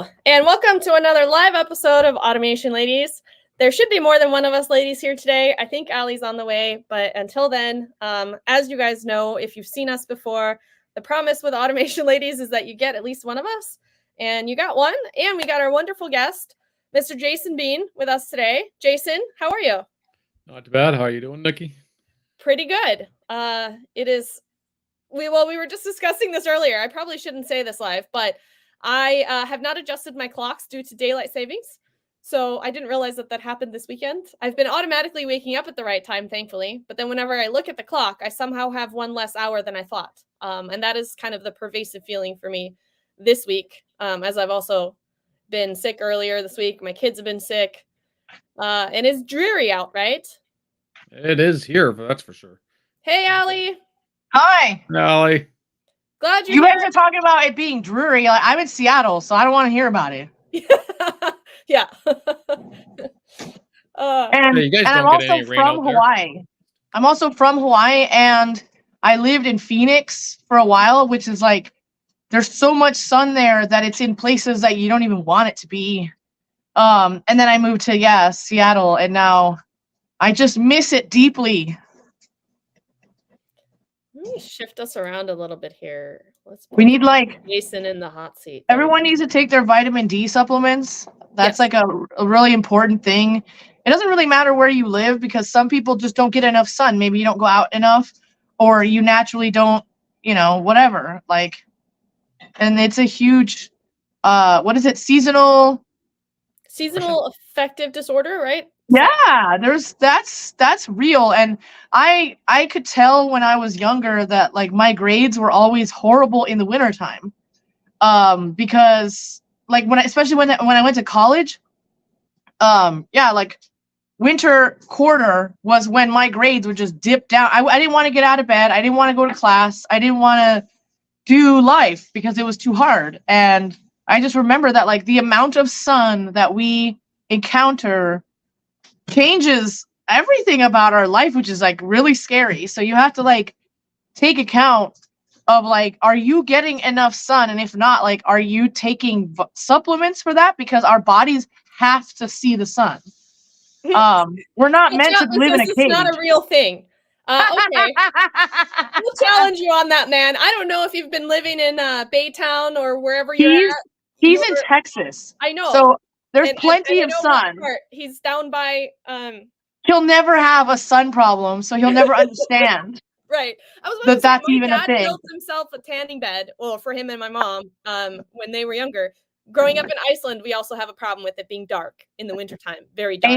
Hello, and welcome to another live episode of Automation Ladies. There should be more than one of us ladies here today. I think Allie's on the way, but until then, as you guys know, if you've seen us before, the promise with Automation Ladies is that you get at least one of us, and you got one, and we got our wonderful guest, Mr. Jason Bean, with us today. Jason, how are you? Not too bad. How are you doing, Nikki? Pretty good. We were just discussing this earlier. I probably shouldn't say this live, but I have not adjusted my clocks due to daylight savings. So I didn't realize that happened this weekend. I've been automatically waking up at the right time, thankfully. But then whenever I look at the clock, I somehow have one less hour than I thought. And that is kind of the pervasive feeling for me this week, as I've also been sick earlier this week. My kids have been sick. And it's dreary out, right? It is here, that's for sure. Hey, Allie. Hi. Allie. Glad you guys are talking about it being dreary. Like, I'm in Seattle, so I don't want to hear about it. Yeah. And I'm also from Hawaii. I'm also from Hawaii, and I lived in Phoenix for a while, which is like, there's so much sun there that it's in places that you don't even want it to be. And then I moved to, Seattle, and now I just miss it deeply. Let me shift us around a little bit here. We need Jason in the hot seat. Everyone needs to take their vitamin D supplements. That's like a really important thing. It doesn't really matter where you live because some people just don't get enough sun. Maybe you don't go out enough, or you naturally don't, whatever. And it's a huge, what is it? Seasonal affective disorder, right? Yeah, that's real. And I could tell when I was younger that my grades were always horrible in the wintertime. Because especially when I went to college, winter quarter was when my grades would just dip down. I didn't want to get out of bed. I didn't want to go to class. I didn't want to do life because it was too hard. And I just remember that the amount of sun that we encounter changes everything about our life, which is really scary. So you have to take account of are you getting enough sun, and if not, are you taking supplements for that, because our bodies have to see the sun. We're not meant to live in a cage. It's not a real thing. Okay. We'll challenge you on that, man. I don't know if you've been living in Baytown or wherever you're at. He's in Texas. I know. So there's plenty of sun. He's down by He'll never have a sun problem, so he'll never understand. Right. I was about to say, that's even a thing. He built himself a tanning bed, well, for him and my mom, when they were younger. Growing up in Iceland, we also have a problem with it being dark in the wintertime. Very dark.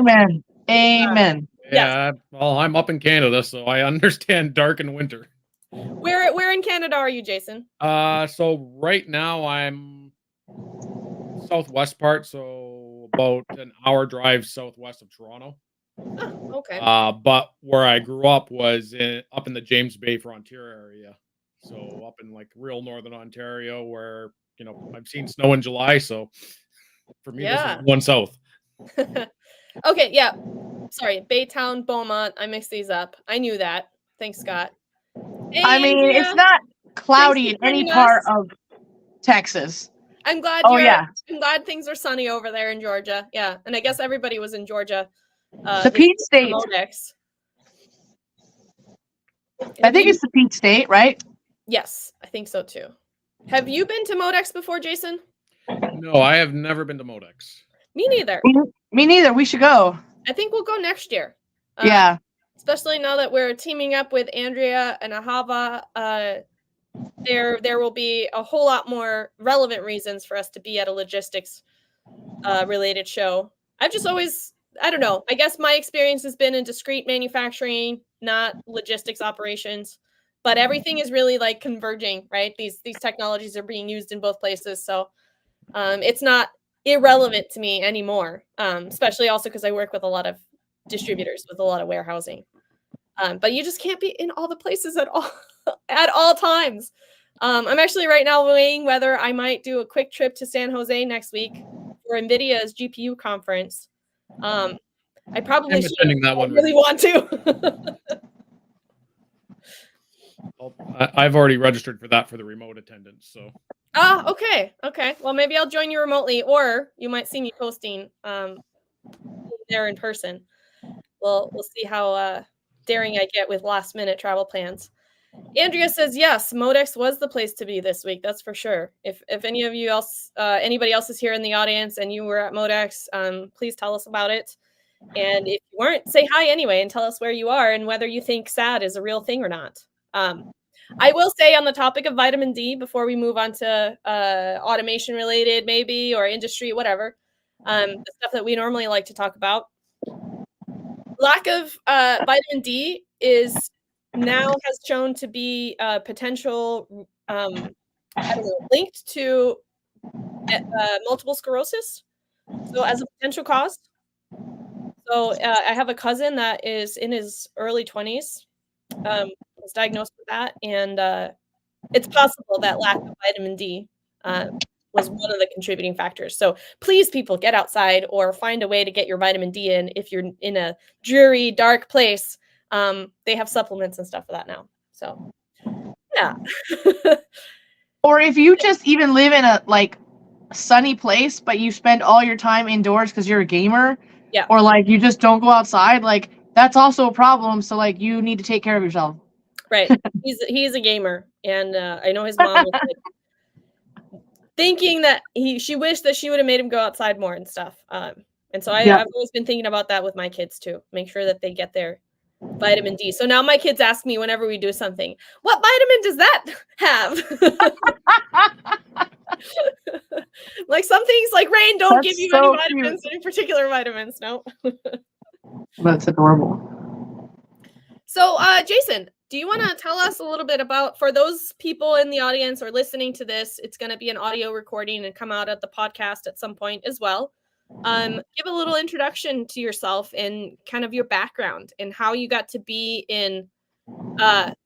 Amen. Yeah, well, I'm up in Canada, so I understand dark in winter. Where in Canada are you, Jason? So right now I'm southwest part, so about an hour drive southwest of Toronto. Oh, okay. But where I grew up was up in the James Bay Frontier area, so up in real northern Ontario, where I've seen snow in July. So for me, this is one south. Okay, yeah. Sorry, Baytown, Beaumont. I mixed these up. I knew that. Thanks, Scott. Hey, Andrea. It's not cloudy in any part of Texas. I'm glad. I'm glad things are sunny over there in Georgia. Yeah, and I guess everybody was in Georgia. The Peach State. Modex. I think it's the Peach State, right? Yes, I think so too. Have you been to Modex before, Jason? No, I have never been to Modex. Me neither. Me neither. We should go. I think we'll go next year. Yeah. Especially now that we're teaming up with Andrea and Ahava. There will be a whole lot more relevant reasons for us to be at a logistics related show. I've just always, I don't know, I guess my experience has been in discrete manufacturing, not logistics operations, but everything is really converging, right? These technologies are being used in both places. So it's not irrelevant to me anymore, especially also because I work with a lot of distributors with a lot of warehousing. But you just can't be in all the places at all times. I'm actually right now weighing whether I might do a quick trip to San Jose next week for NVIDIA's GPU conference. I probably should. That one really want to. I've already registered for that for the remote attendance. So. Ah, okay. Okay. Well, maybe I'll join you remotely, or you might see me posting there in person. We'll see how daring I get with last minute travel plans. Andrea says yes, Modex was the place to be this week. That's for sure. If any of you else, anybody else is here in the audience and you were at Modex, please tell us about it. And if you weren't, say hi anyway and tell us where you are and whether you think SAD is a real thing or not. I will say on the topic of vitamin D before we move on to automation related maybe or industry, whatever, the stuff that we normally like to talk about. Lack of vitamin D is now has shown to be potential, linked to multiple sclerosis. So as a potential cause. So I have a cousin that is in his early 20s, was diagnosed with that, and it's possible that lack of vitamin D was one of the contributing factors. So please, people, get outside or find a way to get your vitamin D in if you're in a dreary, dark place. They have supplements and stuff for that now. So, yeah. Or if you just even live in a sunny place, but you spend all your time indoors because you're a gamer, yeah, or you just don't go outside, that's also a problem. So you need to take care of yourself. Right. He's a gamer, and I know his mom was thinking that she wished that she would have made him go outside more and stuff. And so I've always been thinking about that with my kids too. Make sure that they get their vitamin D. So now my kids ask me whenever we do something, what vitamin does that have? Like some things like rain don't give you any vitamins, any particular vitamins. No. That's adorable. So Jason, do you want to tell us a little bit about, for those people in the audience or listening to this, it's going to be an audio recording and come out at the podcast at some point as well. Give a little introduction to yourself and kind of your background and how you got to be in,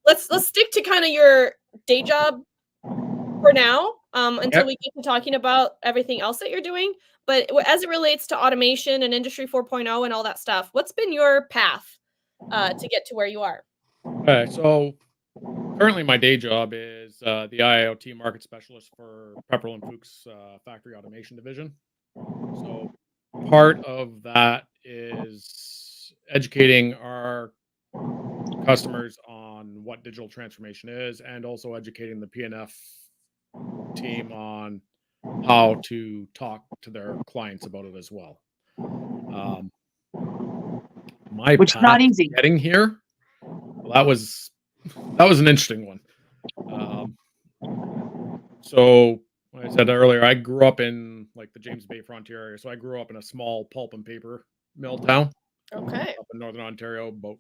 let's stick to kind of your day job for now, until we get to talking about everything else that you're doing. But as it relates to automation and Industry 4.0 and all that stuff, what's been your path to get to where you are? Okay, so currently my day job is the IoT market specialist for Pepperl and Fuchs factory automation division. So part of that is educating our customers on what digital transformation is, and also educating the P&F team on how to talk to their clients about it as well. Which is not easy. Getting here, well, that was an interesting one. So like I said earlier, I grew up in the James Bay Frontier area. So I grew up in a small pulp and paper mill town. Okay. Up in Northern Ontario, about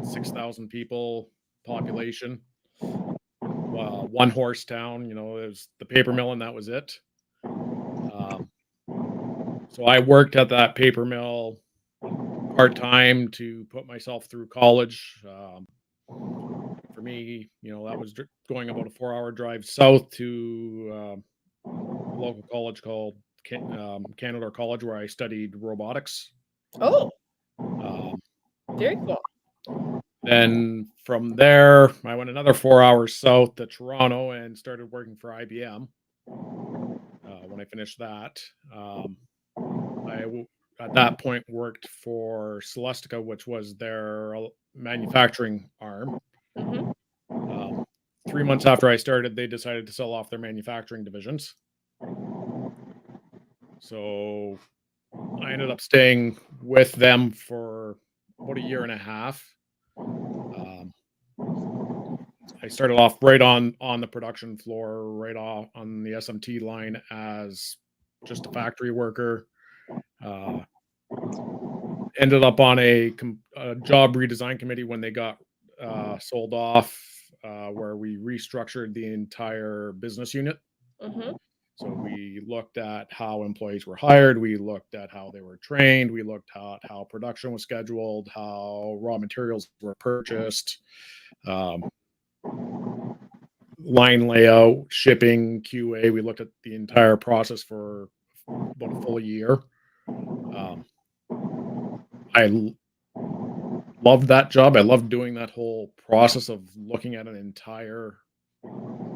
6,000 people population. One horse town, it was the paper mill and that was it. So I worked at that paper mill part-time to put myself through college. For me, that was going about a 4-hour drive south to a local college called Canadore College, where I studied robotics. Oh, very cool. Then from there, I went another 4 hours south to Toronto and started working for IBM. When I finished that, I at that point worked for Celestica, which was their manufacturing arm. Mm-hmm. 3 months after I started, they decided to sell off their manufacturing divisions. So I ended up staying with them for about a year and a half. I started off right on the production floor, right off on the SMT line as just a factory worker. Ended up on a job redesign committee when they got sold off, where we restructured the entire business unit. Mm-hmm. So we looked at how employees were hired. We looked at how they were trained. We looked at how production was scheduled, how raw materials were purchased, line layout, shipping, QA. We looked at the entire process for about a full year. I loved that job. I loved doing that whole process of looking at an entire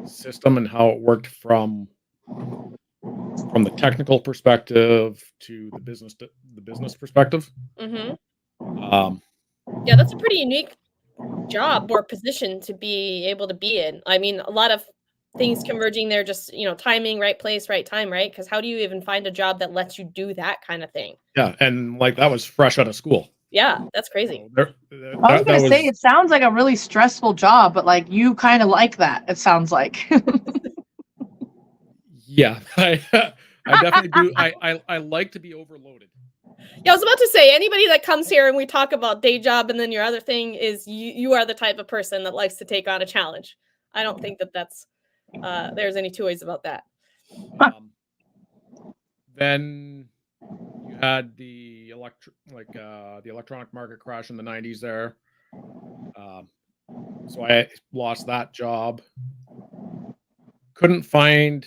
system and how it worked from the technical perspective to the business perspective. Hmm. Um, Yeah, that's a pretty unique job or position to be able to be in. I mean, a lot of things converging there, just, timing, right place, right time, right? Because how do you even find a job that lets you do that kind of thing? yeah, and like that was fresh out of school. Yeah, that's crazy. So I was gonna say was it sounds like a really stressful job, but like you kind of like that. It sounds like. yeah. I definitely do. I like to be overloaded. Yeah, I was about to say, anybody that comes here and we talk about day job and then your other thing is you are the type of person that likes to take on a challenge. I don't think that's there's any two ways about that. Then you had the electronic market crash in the 90s there. So I lost that job. Couldn't find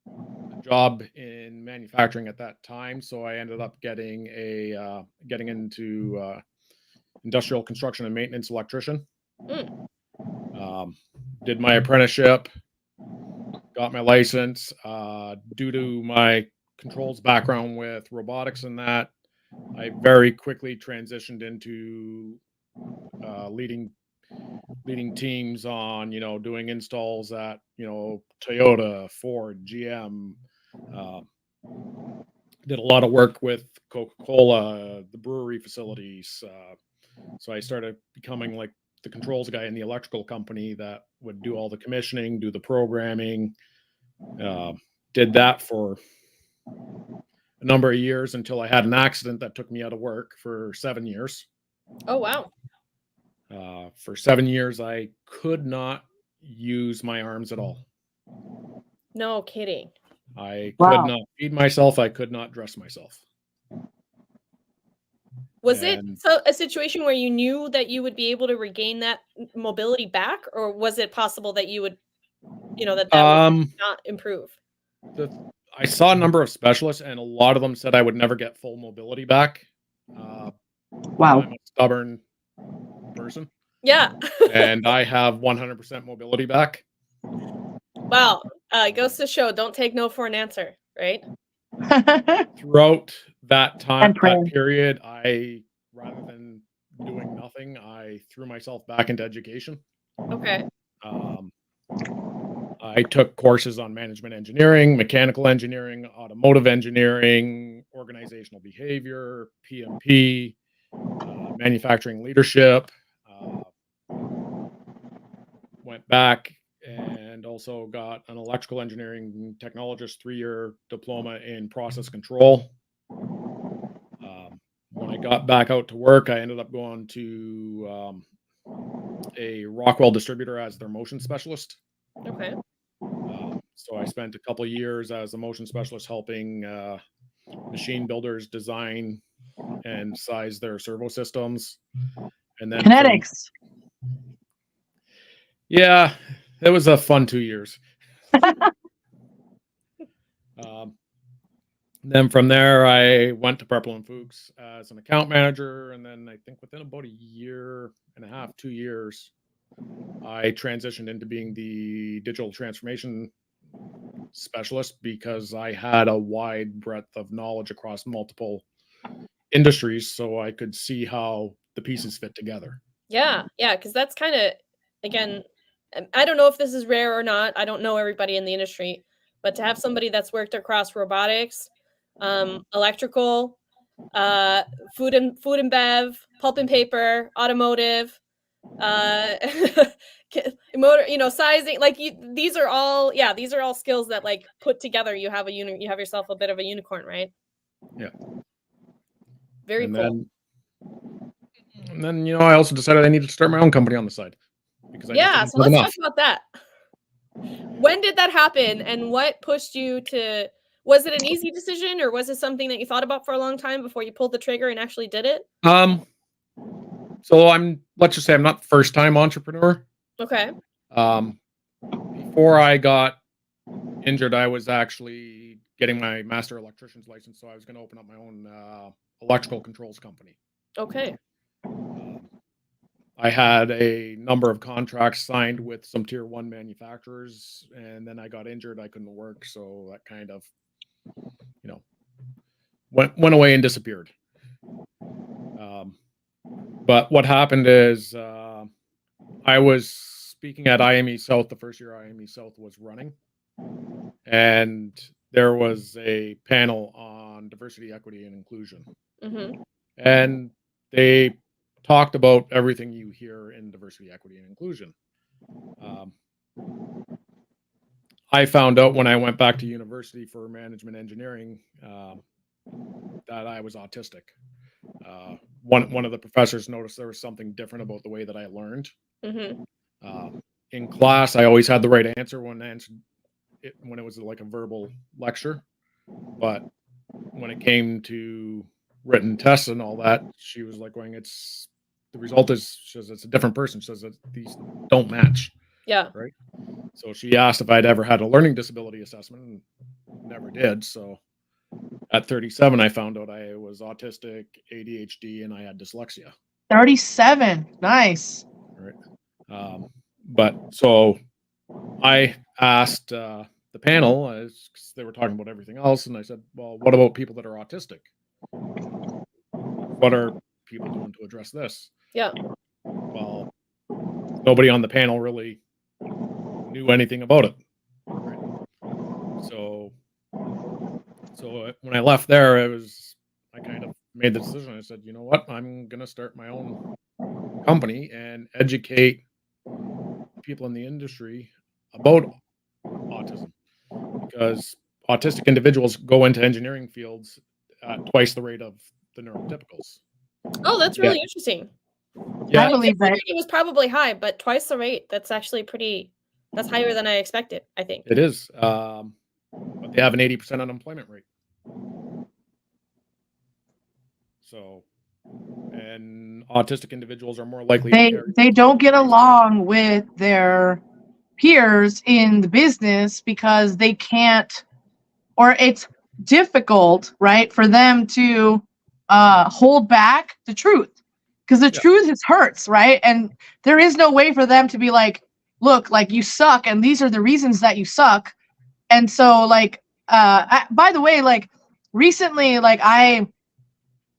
a job in manufacturing at that time, so I ended up getting into industrial construction and maintenance electrician. Did my apprenticeship, got my license. Due to my controls background with robotics and that, I very quickly transitioned into leading teams on, doing installs at, Toyota, Ford, GM. Did a lot of work with Coca-Cola, the brewery facilities. So I started becoming like the controls guy in the electrical company that would do all the commissioning, do the programming. Did that for a number of years until I had an accident that took me out of work for 7 years. Oh, wow. For 7 years, I could not use my arms at all. No kidding. I Wow. could not feed myself. I could not dress myself. Was it a situation where you knew that you would be able to regain that mobility back, or was it possible that you would, that would not improve? I saw a number of specialists, and a lot of them said I would never get full mobility back. Wow. I'm a stubborn person. Yeah. And I have 100% mobility back. Wow. It goes to show, don't take no for an answer, right? Throughout that time, And that period, rather than doing nothing, I threw myself back into education. Okay. I took courses on management engineering, mechanical engineering, automotive engineering, organizational behavior, PMP, manufacturing leadership. Went back and also got an electrical engineering technologist 3-year diploma in process control. When I got back out to work, I ended up going to a Rockwell distributor as their motion specialist. Okay. So I spent a couple of years as a motion specialist helping machine builders design and size their servo systems. And then Kinetics. Yeah, it was a fun 2 years. Then from there, I went to Purple and Fuchs as an account manager, and then I think within about a year and a half, 2 years, I transitioned into being the digital transformation specialist because I had a wide breadth of knowledge across multiple industries, so I could see how the pieces fit together. Yeah, because that's kind of, again, I don't know if this is rare or not. I don't know everybody in the industry, but to have somebody that's worked across robotics, electrical, food and bev, pulp and paper, automotive, motor, sizing, like these are all skills that, like, put together, you have yourself a bit of a unicorn, right? Yeah. Very cool. And then, I also decided I needed to start my own company on the side because I just didn't So have let's enough. talk about that. When did that happen, and what pushed you to? Was it an easy decision, or was it something that you thought about for a long time before you pulled the trigger and actually did it? So let's just say I'm not the first time entrepreneur. Okay. Before I got injured, I was actually getting my master electrician's license, so I was going to open up my own electrical controls company. Okay. I had a number of contracts signed with some tier 1 manufacturers, and then I got injured. I couldn't work, so that kind of, you know, went away and disappeared. But what happened is I was speaking at IME South the first year IME South was running, and there was a panel on diversity, equity, and inclusion. Mm-hmm. And they talked about everything you hear in diversity, equity, and inclusion. I found out when I went back to university for management engineering that I was autistic. One of the professors noticed there was something different about the way that I learned. Mm-hmm. In class, I always had the right answer when it was like a verbal lecture, but when it came to written tests and all that, she was like, "Going, the result is," she says, "it's a different person." She says that these don't match. Yeah. Right. So she asked if I'd ever had a learning disability assessment, and never did. So at 37, I found out I was autistic, ADHD, and I had dyslexia. 37. Nice. Right. But so I asked the panel, because they were talking about everything else, and I said, "Well, what about people that are autistic? What are people doing to address this?" Yeah. Well, nobody on the panel really knew anything about it. Right? So when I left there, I kind of made the decision. I said, "You know what? I'm going to start my own company and educate people in the industry about autism, because autistic individuals go into engineering fields at twice the rate of the neurotypicals." Oh, that's really interesting. Yeah, I believe that. It was probably high, but twice the rate. That's actually that's higher than I expected, I think. it is. But they have an 80% unemployment rate. So, and autistic individuals are more likely to carry. They don't get along with their peers in the business because they can't, or it's difficult, right, for them to hold back the truth, because the truth hurts, right? And there is no way for them to be like, "Look, like, you suck, and these are the reasons that you suck." And so, like, by the way, like, recently, like, I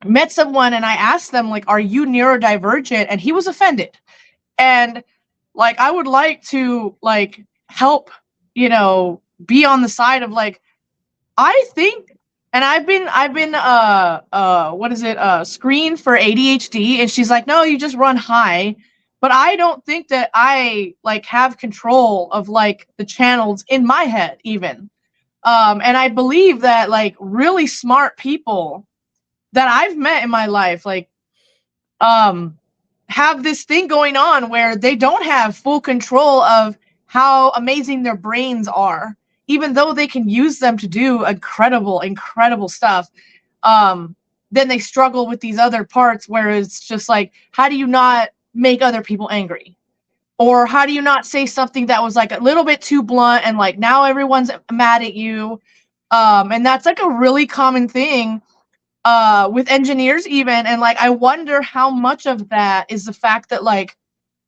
met someone and I asked them, like, "Are you neurodivergent?" And he was offended. And, like, I would like to, like, help, be on the side of, like, I think, and I've been screened for ADHD, and she's like, "No, you just run high." But I don't think that I, like, have control of, like, the channels in my head even. And I believe that, like, really smart people that I've met in my life, like, have this thing going on where they don't have full control of how amazing their brains are, even though they can use them to do incredible stuff. Then they struggle with these other parts where it's just like, how do you not make other people angry? Or how do you not say something that was, like, a little bit too blunt, and, like, now everyone's mad at you? And that's, like, a really common thing with engineers even. And, like, I wonder how much of that is the fact that, like,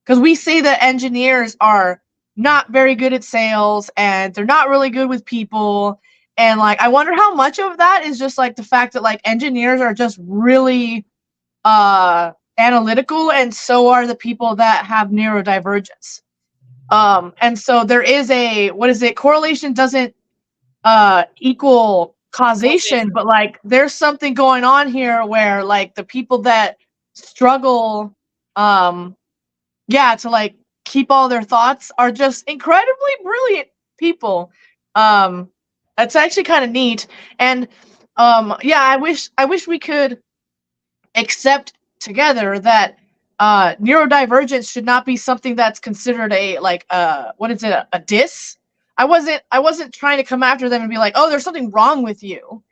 because we say that engineers are not very good at sales and they're not really good with people. And, like, I wonder how much of that is just, like, the fact that, like, engineers are just really analytical, and so are the people that have neurodivergence. And so there is correlation doesn't equal causation, but, like, there's something going on here where, like, the people that struggle to, like, keep all their thoughts are just incredibly brilliant people. That's actually kind of neat. And I wish we could accept together that neurodivergence should not be something that's considered a diss. I wasn't trying to come after them and be like, "Oh, there's something wrong with you."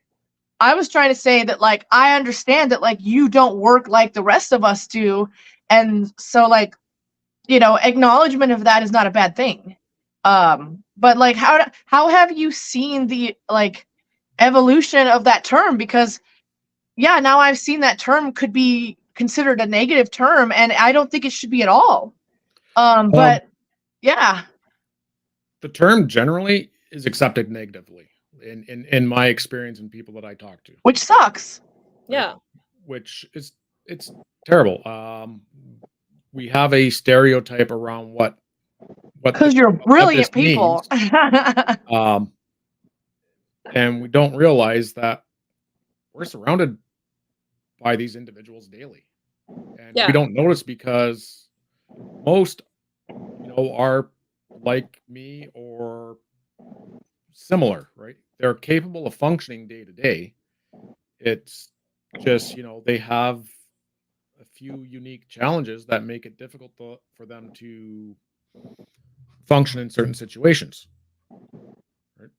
I was trying to say that, like, I understand that, like, you don't work like the rest of us do, and so, like, acknowledgement of that is not a bad thing. But, like, how have you seen the, like, evolution of that term? Because now I've seen that term could be considered a negative term, and I don't think it should be at all. But yeah, the term generally is accepted negatively in my experience and people that I talk to, which sucks. Yeah. which is it's terrible. We have a stereotype around what Because you're brilliant people. And we don't realize that we're surrounded by these individuals daily, and Yeah. we don't notice because most, are like me or similar, right? They're capable of functioning day to day. It's just, they have a few unique challenges that make it difficult for them to function in certain situations. Right?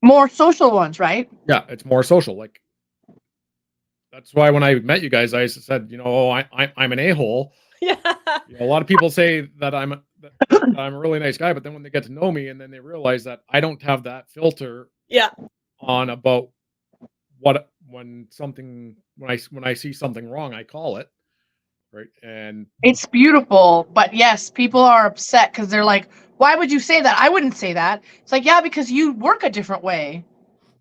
More social ones, right? Yeah, it's more social. Like, that's why when I met you guys, I said, I'm an a-hole. Yeah. A lot of people say that I'm a really nice guy, but then when they get to know me and then they realize that I don't have that filter Yeah. on about when I see something wrong, I call it, right? And It's beautiful, but yes, people are upset because they're like, why would you say that? I wouldn't say that. It's like, yeah, because you work a different way.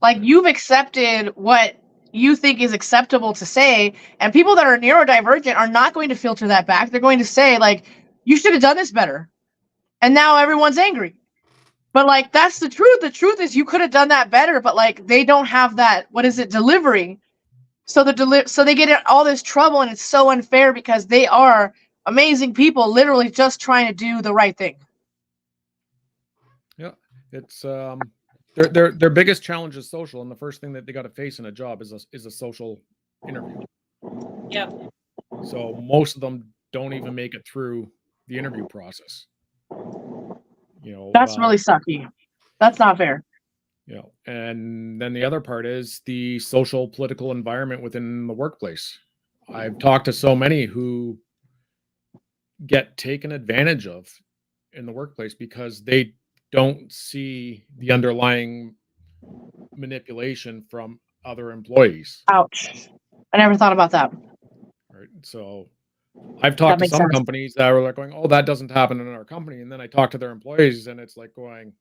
Like, you've accepted what you think is acceptable to say, and people that are neurodivergent are not going to filter that back. They're going to say, like, you should have done this better. And now everyone's angry. But, like, that's the truth. The truth is you could have done that better, but, like, they don't have that, delivery. So so they get in all this trouble, and it's so unfair because they are amazing people, literally just trying to do the right thing. yeah, it's their biggest challenge is social, and the first thing that they got to face in a job is a social interview. Yeah. So most of them don't even make it through the interview process. That's really sucky. That's not fair. And then the other part is the social political environment within the workplace. I've talked to so many who get taken advantage of in the workplace because they don't see the underlying manipulation from other employees. Ouch. I never thought about that. Right. So I've talked to makes some sense. companies that were like going, "Oh, that doesn't happen in our company." And then I talk to their employees and it's like going,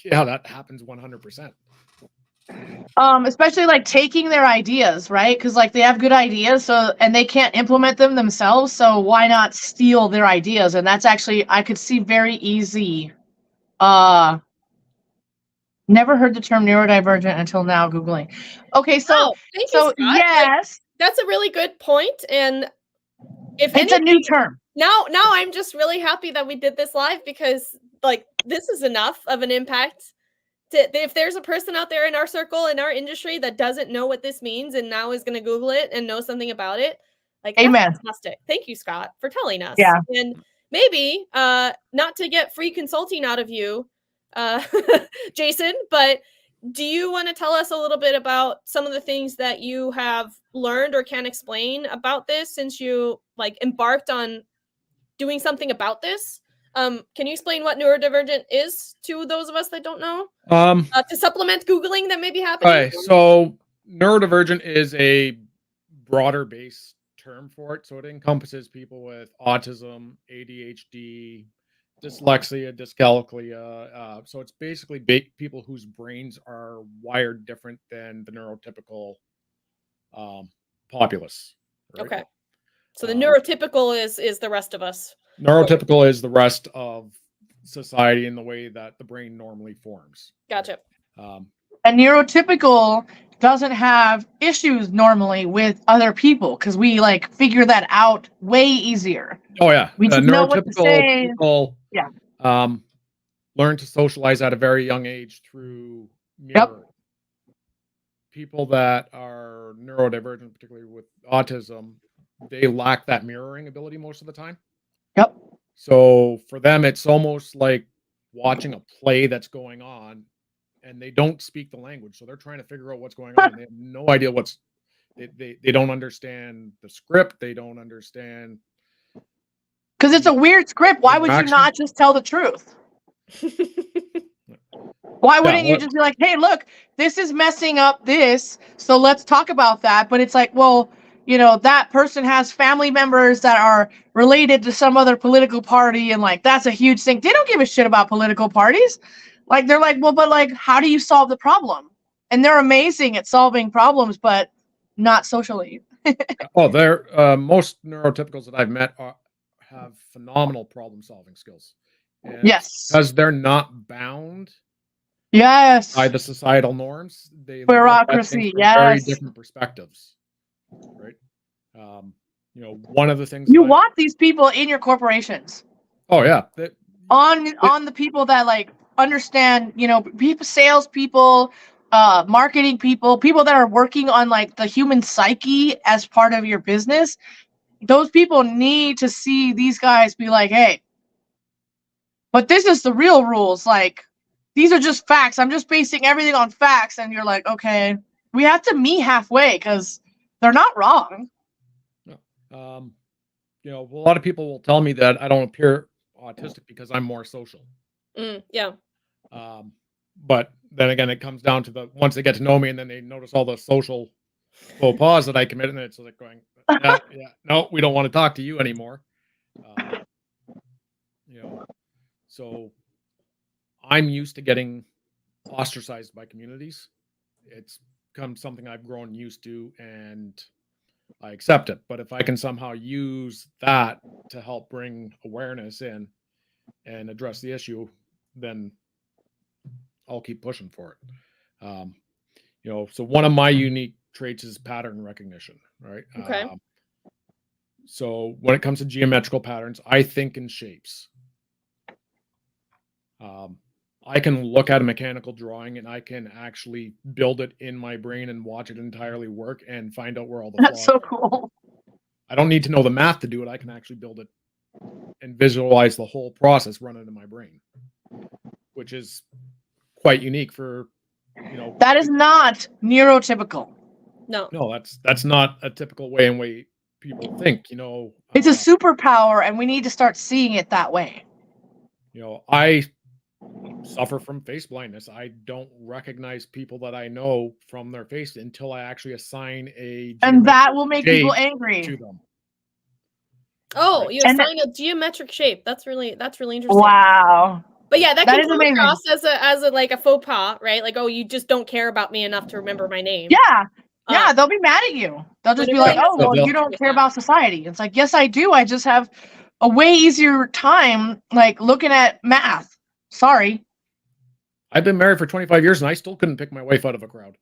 "Yeah, that happens 100%." Especially like taking their ideas, right? Because like they have good ideas, and they can't implement them themselves, so why not steal their ideas? And that's actually, I could see very easy. Never heard the term neurodivergent until now Googling. Okay, so thank you, Scott. yes, That's a really good point. And if it's a new term. Now I'm just really happy that we did this live because like this is enough of an impact. If there's a person out there in our circle, in our industry that doesn't know what this means and now is going to Google it and know something about it, like, Amen. that's fantastic. Thank you, Scott, for telling us. Yeah. And maybe not to get free consulting out of you, Jason, but do you want to tell us a little bit about some of the things that you have learned or can explain about this since you like embarked on doing something about this? Can you explain what neurodivergent is to those of us that don't know? To supplement Googling that may be happening. Okay, so neurodivergent is a broader base term for it. So it encompasses people with autism, ADHD, dyslexia, dyscalculia. So it's basically people whose brains are wired different than the neurotypical populace. Right? Okay. So the neurotypical is the rest of us. Neurotypical is the rest of society in the way that the brain normally forms. Gotcha. And neurotypical doesn't have issues normally with other people because we like figure that out way easier. Oh yeah, we just know what to say. People, learn to socialize at a very young age through mirroring. People that are neurodivergent, particularly with autism, they lack that mirroring ability most of the time. Yep. So for them, it's almost like watching a play that's going on, and they don't speak the language, so they're trying to figure out what's going on. And they have no idea they don't understand the script. They don't understand because it's a weird script. Why would you not just tell the truth? Why wouldn't you just be like, hey, look, this is messing up this, so let's talk about that? But it's like, well, that person has family members that are related to some other political party, and like that's a huge thing. They don't give a shit about political parties. Like they're like, well, but like, how do you solve the problem? And they're amazing at solving problems, but not socially. Oh, they're most neurotypicals that I've met have phenomenal problem-solving skills. And Yes. because they're not bound Yes. by the societal norms. They Bureaucracy, look at things from very yes. different perspectives, right? One of the things You want these people in your corporations. Oh yeah, On the people that like understand, people, salespeople, marketing people that are working on like the human psyche as part of your business. Those people need to see these guys be like, hey, but this is the real rules. Like, these are just facts. I'm just basing everything on facts. And you're like, okay, we have to meet halfway because they're not wrong. A lot of people will tell me that I don't appear autistic because I'm more social. Yeah. But then again, it comes down to once they get to know me and then they notice all the social faux pas that I commit, and it's like going, no, we don't want to talk to you anymore. So I'm used to getting ostracized by communities. It's become something I've grown used to, and I accept it. But if I can somehow use that to help bring awareness in and address the issue, then I'll keep pushing for it. So one of my unique traits is pattern recognition, right? Okay. So when it comes to geometrical patterns, I think in shapes. I can look at a mechanical drawing and I can actually build it in my brain and watch it entirely work and find out where all the flaws That's so are. cool. I don't need to know the math to do it. I can actually build it and visualize the whole process running in my brain, which is quite unique for, That is not neurotypical. No, that's not a typical way people think, It's a superpower, and we need to start seeing it that way. I suffer from face blindness. I don't recognize people that I know from their face until I actually assign and that will make people shape angry to them. Oh, Right. you assign a geometric shape. That's really interesting. Wow. But yeah, that That can is come amazing. across as a like a faux pas, right? Like, oh, you just don't care about me enough to remember my name. Yeah, they'll be mad at you. They'll just But be it like, really oh, well, doesn't- you don't care about society. It's like, yes, I do. I just have a way easier time like looking at math. Sorry. I've been married for 25 years and I still couldn't pick my wife out of a crowd.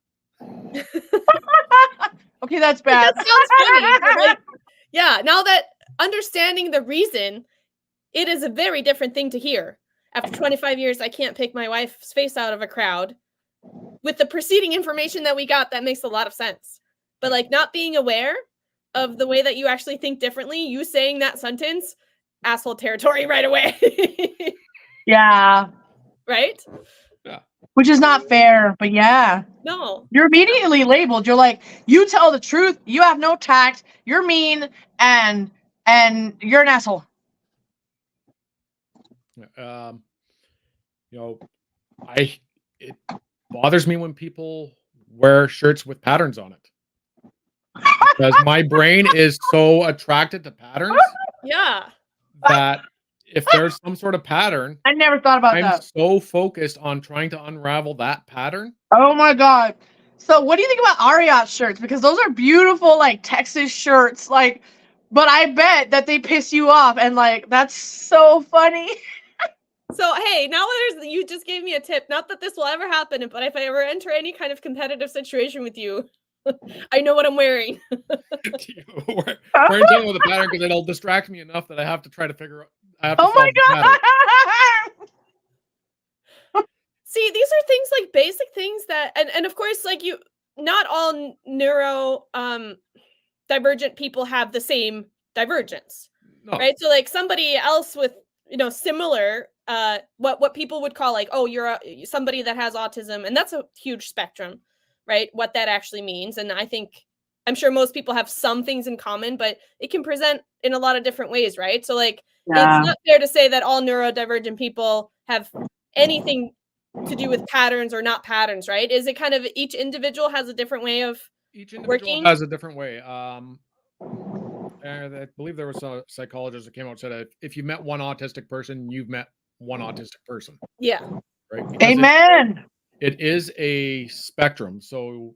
Okay, that's bad. That sounds funny. But like, yeah, now that understanding the reason, it is a very different thing to hear. After 25 years, I can't pick my wife's face out of a crowd. With the preceding information that we got, that makes a lot of sense. But like not being aware of the way that you actually think differently, you saying that sentence, asshole territory right away. Yeah. Right? Which is not fair, but yeah. No. You're immediately labeled. You're like, you tell the truth, you have no tact, you're mean, and you're an asshole. It bothers me when people wear shirts with patterns on it. Because my brain is so attracted to patterns Yeah. that if there's some sort of pattern, I never thought about I'm that. so focused on trying to unravel that pattern. Oh my god. So what do you think about Ariat shirts? Because those are beautiful, like Texas shirts, like, but I bet that they piss you off, and like that's so funny. So hey, now that you just gave me a tip. Not that this will ever happen, but if I ever enter any kind of competitive situation with you, I know what I'm wearing. Wearing something with a pattern because it'll distract me enough that I have to try to figure out. I have to Oh my solve the pattern. god. See, these are things like basic things that, and of course, like not all neuro divergent people have the same divergence, No. right? So like somebody else with similar what people would call like, oh, you're somebody that has autism, and that's a huge spectrum, right? What that actually means, and I'm sure most people have some things in common, but it can present in a lot of different ways, right? So like Yeah. it's not fair to say that all neurodivergent people have anything to do with patterns or not patterns, right? Is it kind of each individual has a different way of Each individual working? has a different way. And I believe there was a psychologist that came out and said that if you met one autistic person, you've met one autistic person, Yeah. right? Because Amen. it is a spectrum. So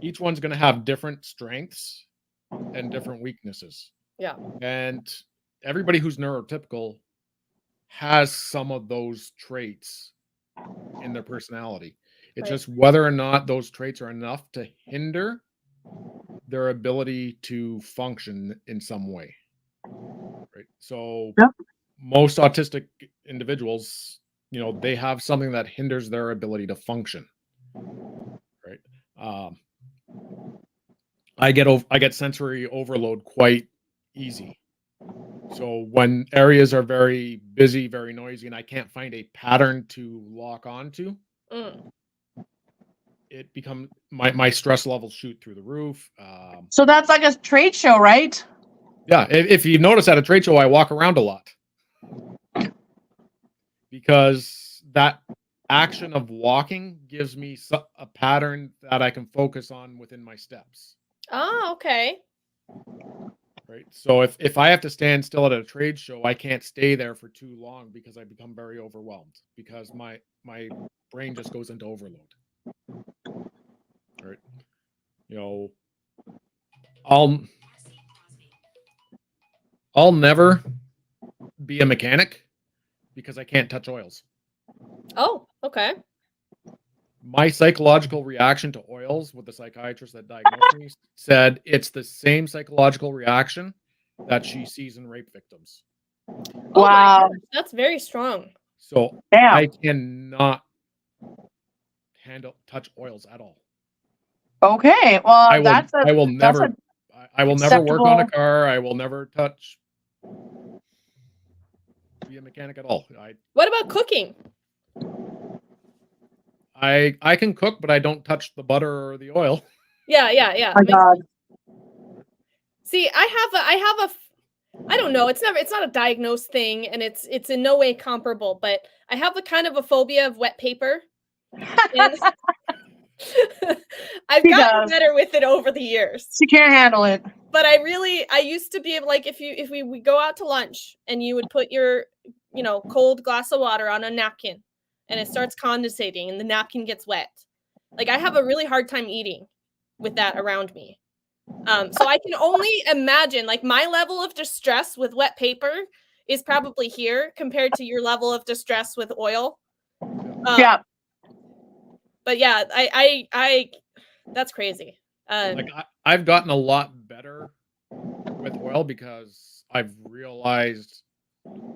each one's going to have different strengths and different weaknesses. Yeah. And everybody who's neurotypical has some of those traits in their personality. It's Right. just whether or not those traits are enough to hinder their ability to function in some way. Right. So Yep. most autistic individuals, they have something that hinders their ability to function. Right. I get sensory overload quite easy. So when areas are very busy, very noisy, and I can't find a pattern to lock onto, Mm. it becomes my stress levels shoot through the roof. So that's like a trade show, right? Yeah, if you notice at a trade show, I walk around a lot because that action of walking gives me a pattern that I can focus on within my steps. Oh, okay. Right. So if I have to stand still at a trade show, I can't stay there for too long because I become very overwhelmed because my brain just goes into overload. Right. I'll never be a mechanic because I can't touch oils. Oh, okay. My psychological reaction to oils with the psychiatrist that diagnosed me said it's the same psychological reaction that she sees in rape victims. Oh my Wow. gosh, that's very strong. So Damn. I cannot touch oils at all. Okay. Well, I will never work on a acceptable- car. I will never be a mechanic at all. What about cooking? I can cook, but I don't touch the butter or the oil. Yeah. My Makes God. sense. See, I don't know. It's not a diagnosed thing, and it's in no way comparable. But I have a kind of a phobia of wet paper. And I've She gotten does. better with it over the years. She can't handle it. But I used to be able, like, if we go out to lunch and you would put your cold glass of water on a napkin and it starts condensating and the napkin gets wet. Like, I have a really hard time eating with that around me. So I can only imagine, like, my level of distress with wet paper is probably here compared to your level of distress with oil. Yeah. But yeah, I that's crazy. I've gotten a lot better with oil because I've realized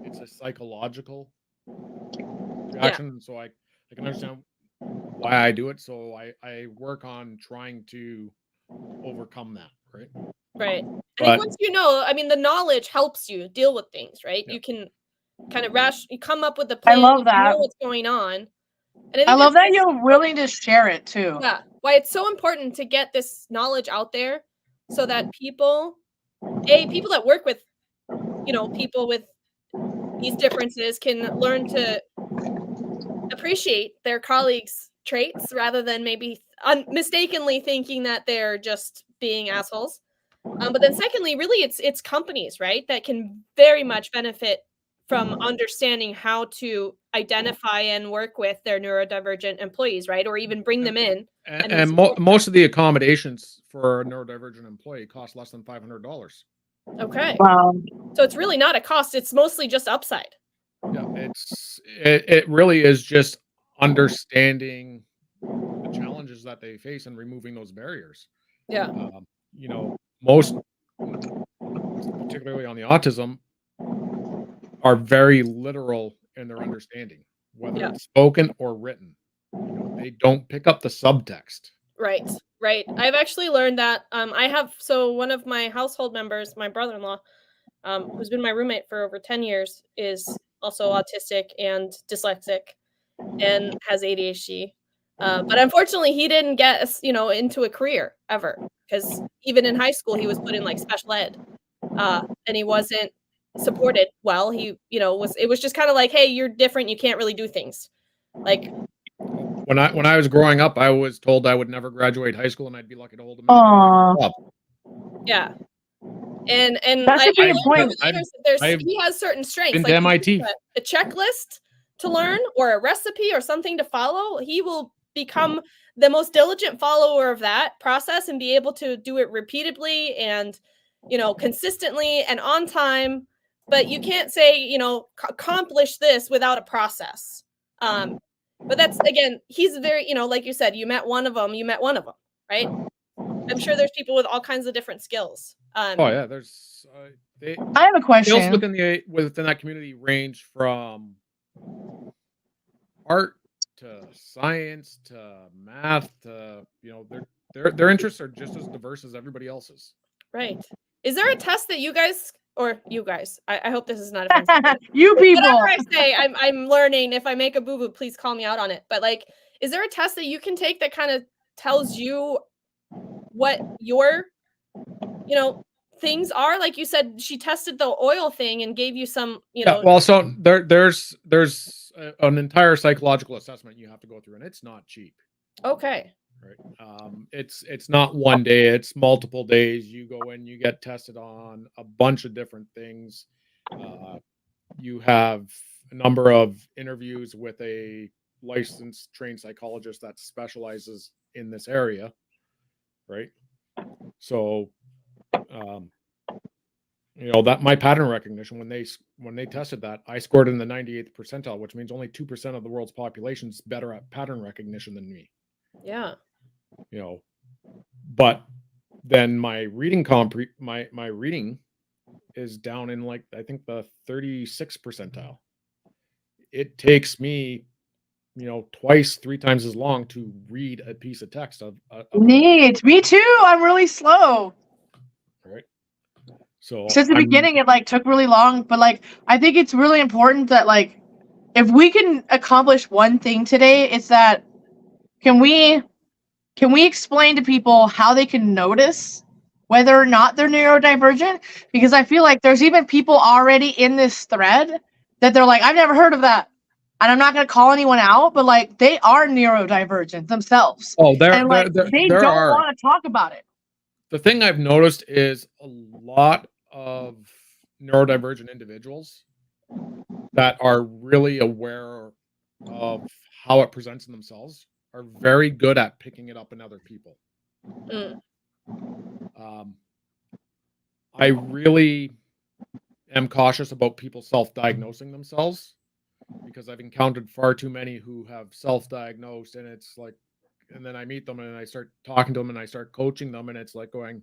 it's a psychological reaction. So I can understand why I do it. So I work on trying to overcome that. Right. Right. I But- think once the knowledge helps you deal with things, right? Yeah. You can kind of you come up with a plan. love you that. know what's going on. And I love that it's you're willing to share it too. yeah, why it's so important to get this knowledge out there so that people that work with people with these differences can learn to appreciate their colleagues' traits rather than maybe mistakenly thinking that they're just being assholes. But then secondly, really it's companies, right, that can very much benefit from understanding how to identify and work with their neurodivergent employees, right? Or even bring them in. And most of the accommodations for a neurodivergent employee cost less than $500. Okay. Wow. So it's really not a cost. It's mostly just upside. Yeah, it really is just understanding the challenges that they face and removing those barriers. Yeah. Most, particularly on the autism, are very literal in their understanding, whether Yeah. it's spoken or written. They don't pick up the subtext. Right. I've actually learned that. So one of my household members, my brother-in-law, who's been my roommate for over 10 years, is also autistic and dyslexic and has ADHD. But unfortunately, he didn't get into a career ever, because even in high school, he was put in like special ed, and he wasn't supported well. It was just kind of like, hey, you're different. You can't really do things. Like, When I was growing up, I was told I would never graduate high school, and I'd be lucky to hold a Aw. job. yeah. And That's a great I point. he has certain strengths. been Like to MIT. a checklist to learn or a recipe or something to follow. He will become the most diligent follower of that process and be able to do it repeatedly and, consistently and on time. But you can't say, accomplish this without a process. But that's, again, he's very, like you said, you met one of them, right? I'm sure there's people with all kinds of different skills. Oh yeah, there's I have a question. skills within that community range from art to science to math to their interests are just as diverse as everybody else's. Right. Is there a test that you guys, I hope this is not offensive. You people. Whatever I say, I'm learning. If I make a boo-boo, please call me out on it. But like, is there a test that you can take that kind of tells you what your, things are? Like you said, she tested the oil thing and gave you some, Yeah, well, so there's an entire psychological assessment you have to go through, and it's not cheap. Okay. Right. It's not one day, it's multiple days. You go in, you get tested on a bunch of different things. You have a number of interviews with a licensed trained psychologist that specializes in this area. Right. So, that my pattern recognition, when they tested that, I scored in the 98th percentile, which means only 2% of the world's population is better at pattern recognition than me. Yeah. But then my reading my reading is down in like, I think the 36th percentile. It takes me, twice, 3 times as long to read a piece of text Neat. Me too. I'm really slow. Right. So since the beginning, it took really long, but I think it's really important that if we can accomplish one thing today, it's that can we explain to people how they can notice whether or not they're neurodivergent? Because I feel like there's even people already in this thread that they're like, I've never heard of that. And I'm not going to call anyone out, but they are neurodivergent themselves. Oh, they don't want to talk about it. The thing I've noticed is a lot of neurodivergent individuals that are really aware of how it presents in themselves are very good at picking it up in other people. I really am cautious about people self-diagnosing themselves because I've encountered far too many who have self-diagnosed, and it's like, and then I meet them and I start talking to them and I start coaching them, and it's like going,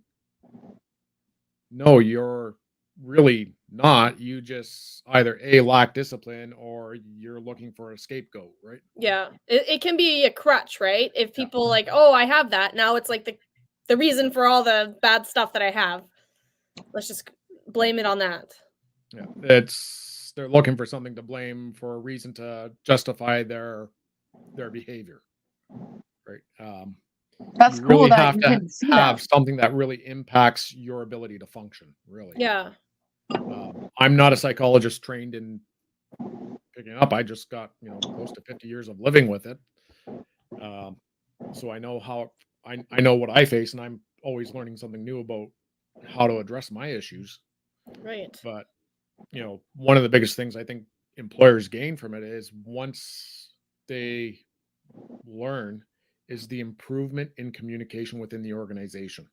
no, you're really not. You just either lack discipline or you're looking for a scapegoat, right? Yeah, it can be a crutch, right? If people oh, I have that, now it's like the reason for all the bad stuff that I have. Let's just blame it on that. Yeah, they're looking for something to blame, for a reason to justify their behavior, right? That's you cool. Really that have you to can see have that. something that really impacts your ability to function. Really. Yeah. I'm not a psychologist trained in picking it up. I just got close to 50 years of living with it, so I know how I know what I face, and I'm always learning something new about how to address my issues. Right. But one of the biggest things I think employers gain from it is, once they learn, is the improvement in communication within the organization.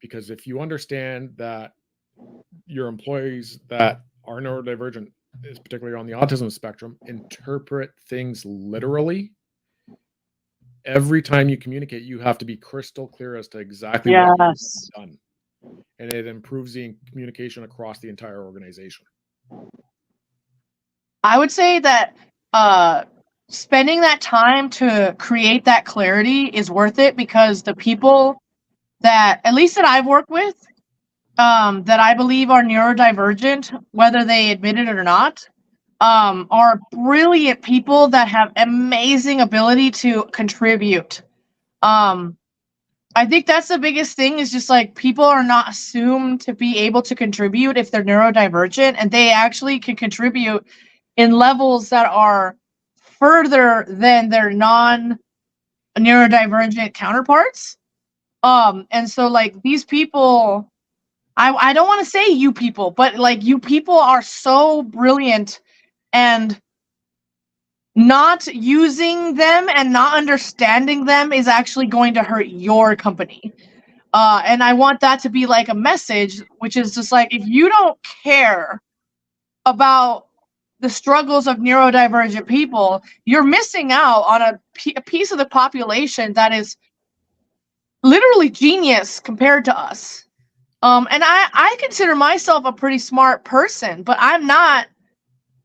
Because if you understand that your employees that are neurodivergent, particularly on the autism spectrum, interpret things literally, every time you communicate, you have to be crystal clear as to exactly what you've done. And it improves the communication across the entire organization. I would say that spending that time to create that clarity is worth it, because the people that, at least that I've worked with, that I believe are neurodivergent, whether they admit it or not, are brilliant people that have amazing ability to contribute. I think that's the biggest thing, is just people are not assumed to be able to contribute if they're neurodivergent, and they actually can contribute in levels that are further than their non-neurodivergent counterparts. And so these people I don't want to say you people, but like you people are so brilliant, and not using them and not understanding them is actually going to hurt your company. And I want that to be like a message, which is just like, if you don't care about the struggles of neurodivergent people, you're missing out on a piece of the population that is literally genius compared to us. And I consider myself a pretty smart person, but I'm not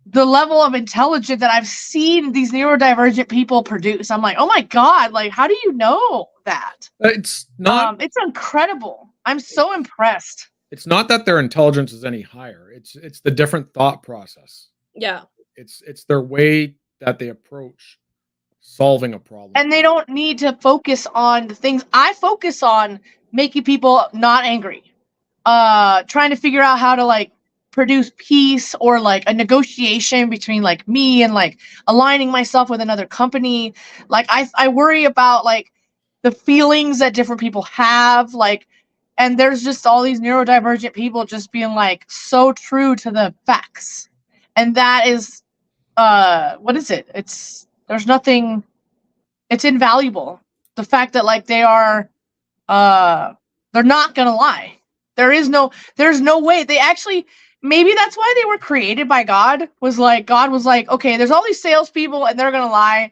the level of intelligence that I've seen these neurodivergent people produce. I'm like, oh my God, like, how do you know that? It's not. It's incredible. I'm so impressed. It's not that their intelligence is any higher. It's the different thought process. Yeah. It's their way that they approach solving a problem. And they don't need to focus on the things I focus on, making people not angry. Trying to figure out how to like produce peace, or like a negotiation between like me and like aligning myself with another company. Like I worry about like the feelings that different people have, like, and there's just all these neurodivergent people just being like so true to the facts. And that is what is it? There's nothing, it's invaluable. The fact that like they are they're not gonna lie. There's no way. They actually, maybe that's why they were created by God. God was like, okay, there's all these salespeople and they're gonna lie,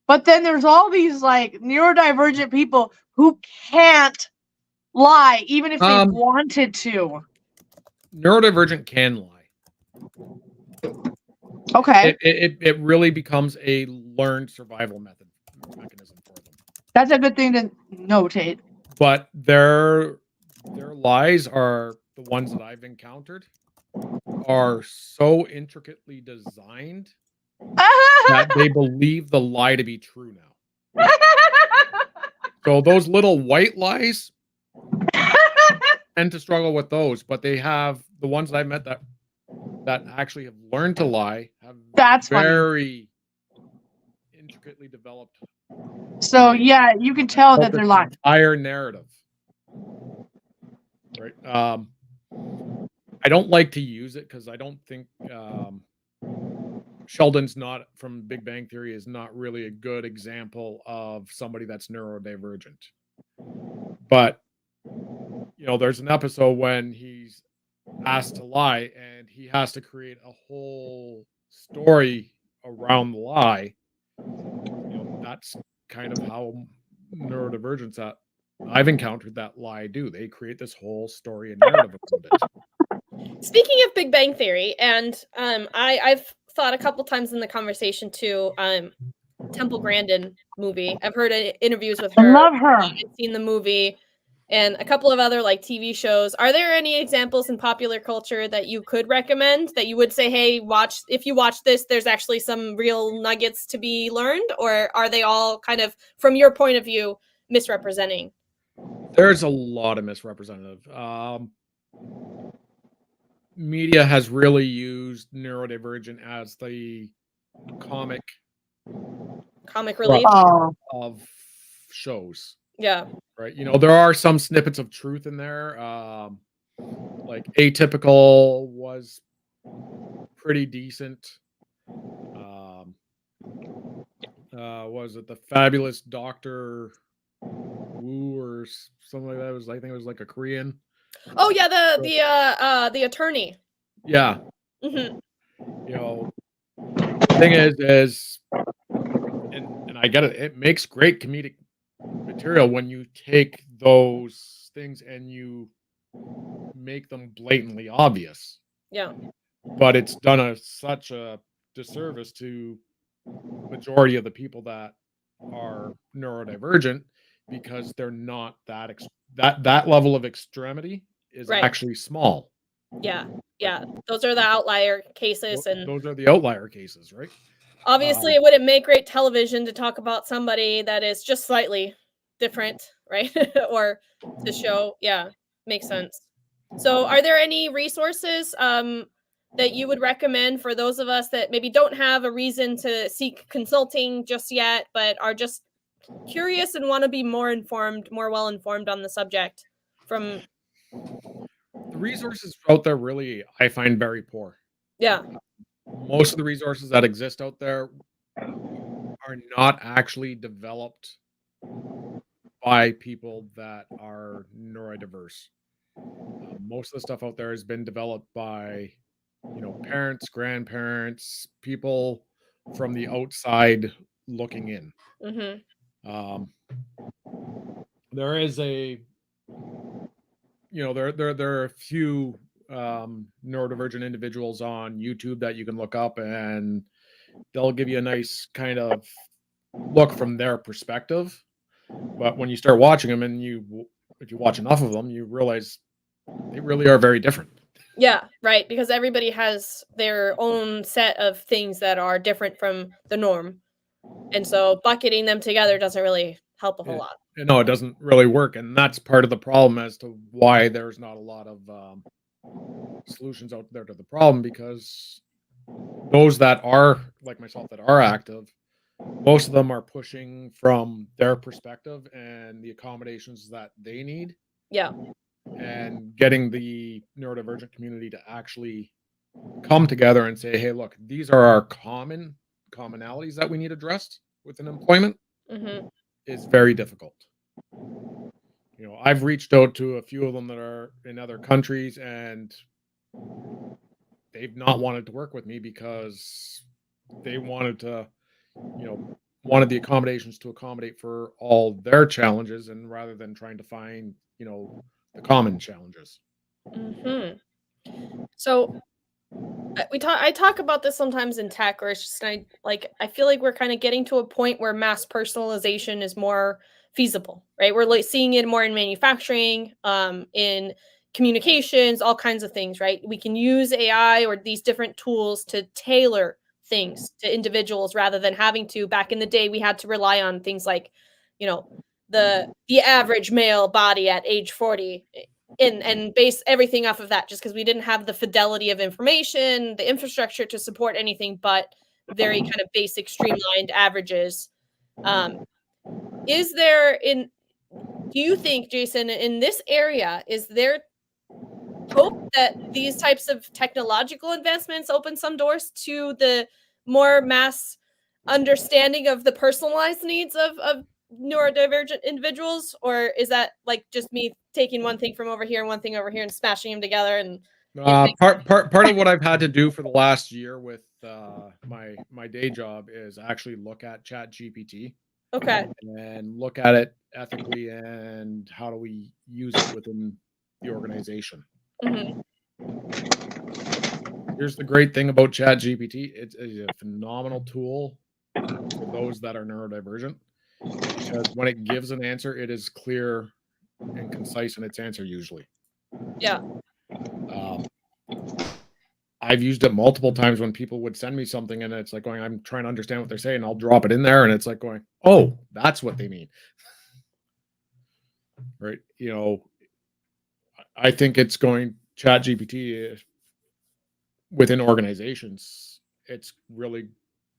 but then there's all these like neurodivergent people who can't lie, even if they wanted to. Neurodivergent can lie. Okay, It really becomes a learned survival mechanism for them. that's a good thing to notate. But their lies are the ones that I've encountered are so intricately designed that they believe the lie to be true now. So those little white lies tend to struggle with those, but they have the ones that I've met that actually have learned to lie have That's very intricately developed. So yeah, you can tell that they're lying. Entire narrative. Right. I don't like to use it because I don't think Sheldon's not from Big Bang Theory is not really a good example of somebody that's neurodivergent. But there's an episode when he's asked to lie and he has to create a whole story around the lie. That's kind of how neurodivergents that I've encountered that lie do. They create this whole story and narrative around it. Speaking of Big Bang Theory, and I've thought a couple times in the conversation too, Temple Grandin movie. I've heard interviews with her. I love her. I've seen the movie and a couple of other like TV shows. Are there any examples in popular culture that you could recommend that you would say, hey, if you watch this, there's actually some real nuggets to be learned? Or are they all kind of, from your point of view, misrepresenting? There's a lot of misrepresentative. Media has really used neurodivergent as the comic relief of shows. Yeah. Right. There are some snippets of truth in there. Like Atypical was pretty decent. Was it The Fabulous Dr. Wu or something like that? I think it was like a Korean. Oh yeah, the attorney. Yeah. Mm-hmm. The thing is, and I get it. It makes great comedic material when you take those things and you make them blatantly obvious. Yeah. But it's done such a disservice to majority of the people that are neurodivergent because they're not that level of extremity is actually small. Yeah. Those are the outlier cases, and those are the outlier cases, right? Obviously, it wouldn't make great television to talk about somebody that is just slightly different, right? Or to show, makes sense. So, are there any resources that you would recommend for those of us that maybe don't have a reason to seek consulting just yet, but are just curious and want to be more well informed on the subject? From the resources out there really, I find very poor. Yeah. Most of the resources that exist out there are not actually developed by people that are neurodiverse. Most of the stuff out there has been developed by, parents, grandparents, people from the outside looking in. Mhm. Um, there is a, there are a few neurodivergent individuals on YouTube that you can look up, and they'll give you a nice kind of look from their perspective. But when you start watching them, and if you watch enough of them, you realize they really are very different. Yeah, right, because everybody has their own set of things that are different from the norm. And so bucketing them together doesn't really help a whole Yeah. lot. No, it doesn't really work, and that's part of the problem as to why there's not a lot of solutions out there to the problem, because those that are like myself that are active, most of them are pushing from their perspective and the accommodations that they need, Yeah. and getting the neurodivergent community to actually come together and say, hey, look, these are our commonalities that we need addressed within employment, Mhm. is very difficult. I've reached out to a few of them that are in other countries, and they've not wanted to work with me because they wanted the accommodations to accommodate for all their challenges, and rather than trying to find, the common challenges. Mhm. So I talk about this sometimes in tech, or it's just I feel like we're kind of getting to a point where mass personalization is more feasible, right? We're like seeing it more in manufacturing, in communications, all kinds of things, right? We can use AI or these different tools to tailor things to individuals rather than having to. Back in the day, we had to rely on things like, you know, the average male body at age 40, and base everything off of that, just because we didn't have the fidelity of information, the infrastructure to support anything but very kind of basic streamlined averages. Um, is there in Do you think, Jason, in this area, is there hope that these types of technological advancements open some doors to the more mass understanding of the personalized needs of neurodivergent individuals? Or is that like just me taking one thing from over here and one thing over here and smashing them together and it makes Part of what I've had to do for the last year with my day job is actually look at Chat GPT okay. and look at it ethically, and how do we use it within the organization. Mhm. Here's the great thing about Chat GPT. It's a phenomenal tool for those that are neurodivergent, because when it gives an answer, it is clear and concise in its answer usually. Yeah. Um, I've used it multiple times when people would send me something, and it's like going, I'm trying to understand what they're saying. I'll drop it in there, and it's like going, oh, that's what they mean. Right. I think it's going Chat GPT within organizations. It's really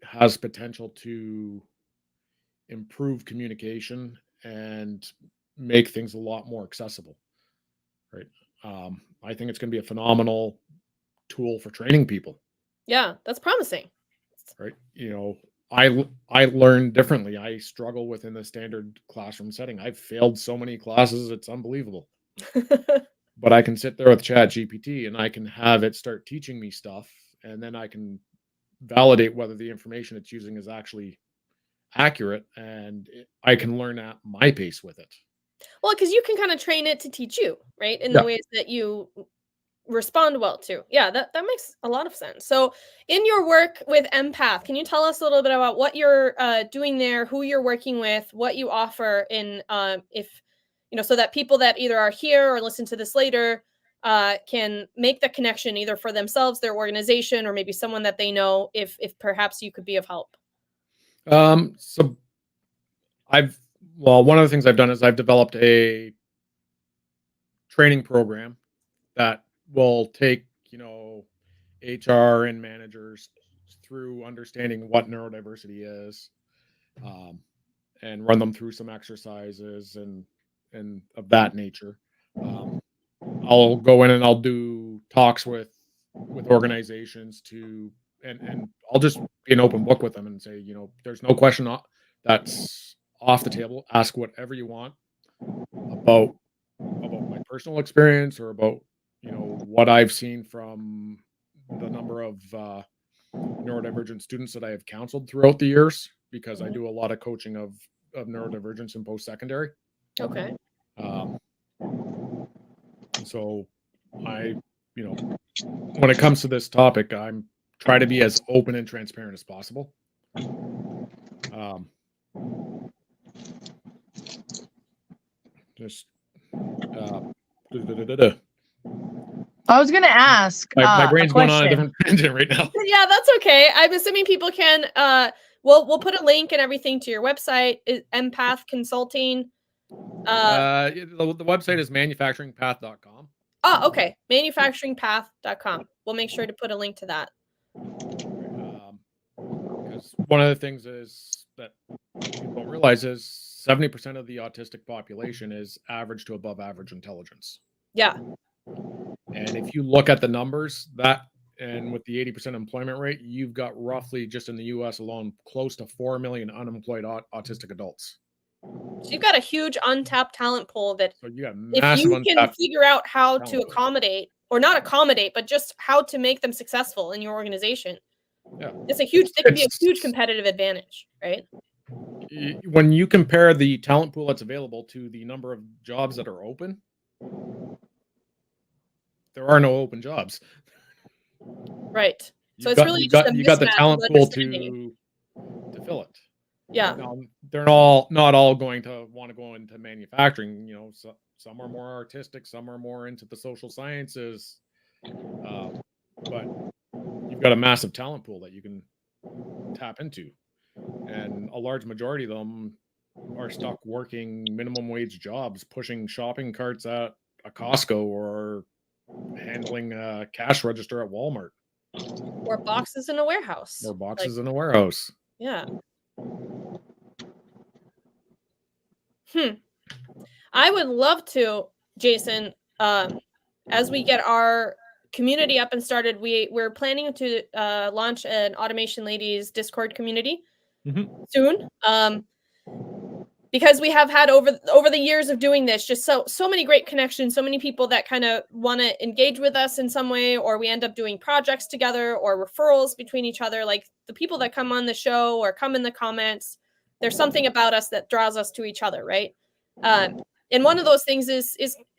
has potential to improve communication and make things a lot more accessible. Right. I think it's going to be a phenomenal tool for training people. Yeah, that's promising. Right. I learn differently. I struggle within the standard classroom setting. I've failed so many classes, it's unbelievable. But I can sit there with Chat GPT, and I can have it start teaching me stuff, and then I can validate whether the information it's using is actually accurate, and I can learn at my pace with it. Well, because you can kind of train it to teach you, right? In the Yeah. ways that you respond well to. Yeah, that makes a lot of sense. So, in your work with Empath, can you tell us a little bit about what you're doing there, who you're working with, what you offer in if so that people that either are here or listen to this later can make the connection either for themselves, their organization, or maybe someone that they know, if perhaps you could be of help. So one of the things I've done is I've developed a training program that will take, HR and managers through understanding what neurodiversity is, um, run them through some exercises and of that nature. I'll go in and I'll do talks with organizations to, and I'll just be an open book with them and say, you know, there's no question that's off the table. Ask whatever you want about my personal experience or about, you know, what I've seen from the number of neurodivergent students that I have counseled throughout the years, because I do a lot of coaching of neurodivergence in post-secondary. Okay. So I, you know, when it comes to this topic, I'm trying to be as open and transparent as possible. Just I was gonna ask. my a brain's going on a question. different tangent right now. Yeah, that's okay. I'm assuming people can. We'll put a link and everything to your website. Empath Consulting. The website is manufacturingpath.com. Oh, okay. Manufacturingpath.com. We'll make sure to put a link to that. Because one of the things is that people don't realize is 70% of the autistic population is average to above average intelligence. Yeah. And if you look at the numbers, and with the 80% employment rate, you've got roughly, just in the US alone, close to 4 million unemployed autistic adults. So you've got a huge untapped talent pool that, so you got if you can figure out how to accommodate, or not accommodate, but just how to make them successful in your organization, it's a huge. It can be a huge competitive advantage, right? When you compare the talent pool that's available to the number of jobs that are open, there are no open jobs. Right. So it's really just you got the talent pool to fill it. Yeah. Now, they're not all going to want to go into manufacturing. You know, some are more artistic, some are more into the social sciences, but you've got a massive talent pool that you can tap into, and a large majority of them are stuck working minimum wage jobs, pushing shopping carts at a Costco or handling a cash register at Walmart, or boxes in a warehouse. Yeah. I would love to, Jason, as we get our community up and started, we're planning to launch an Automation Ladies Discord community soon. Because we have had over the years of doing this, just so many great connections, so many people that kind of want to engage with us in some way, or we end up doing projects together or referrals between each other. Like the people that come on the show or come in the comments, there's something about us that draws us to each other, right? And one of those things is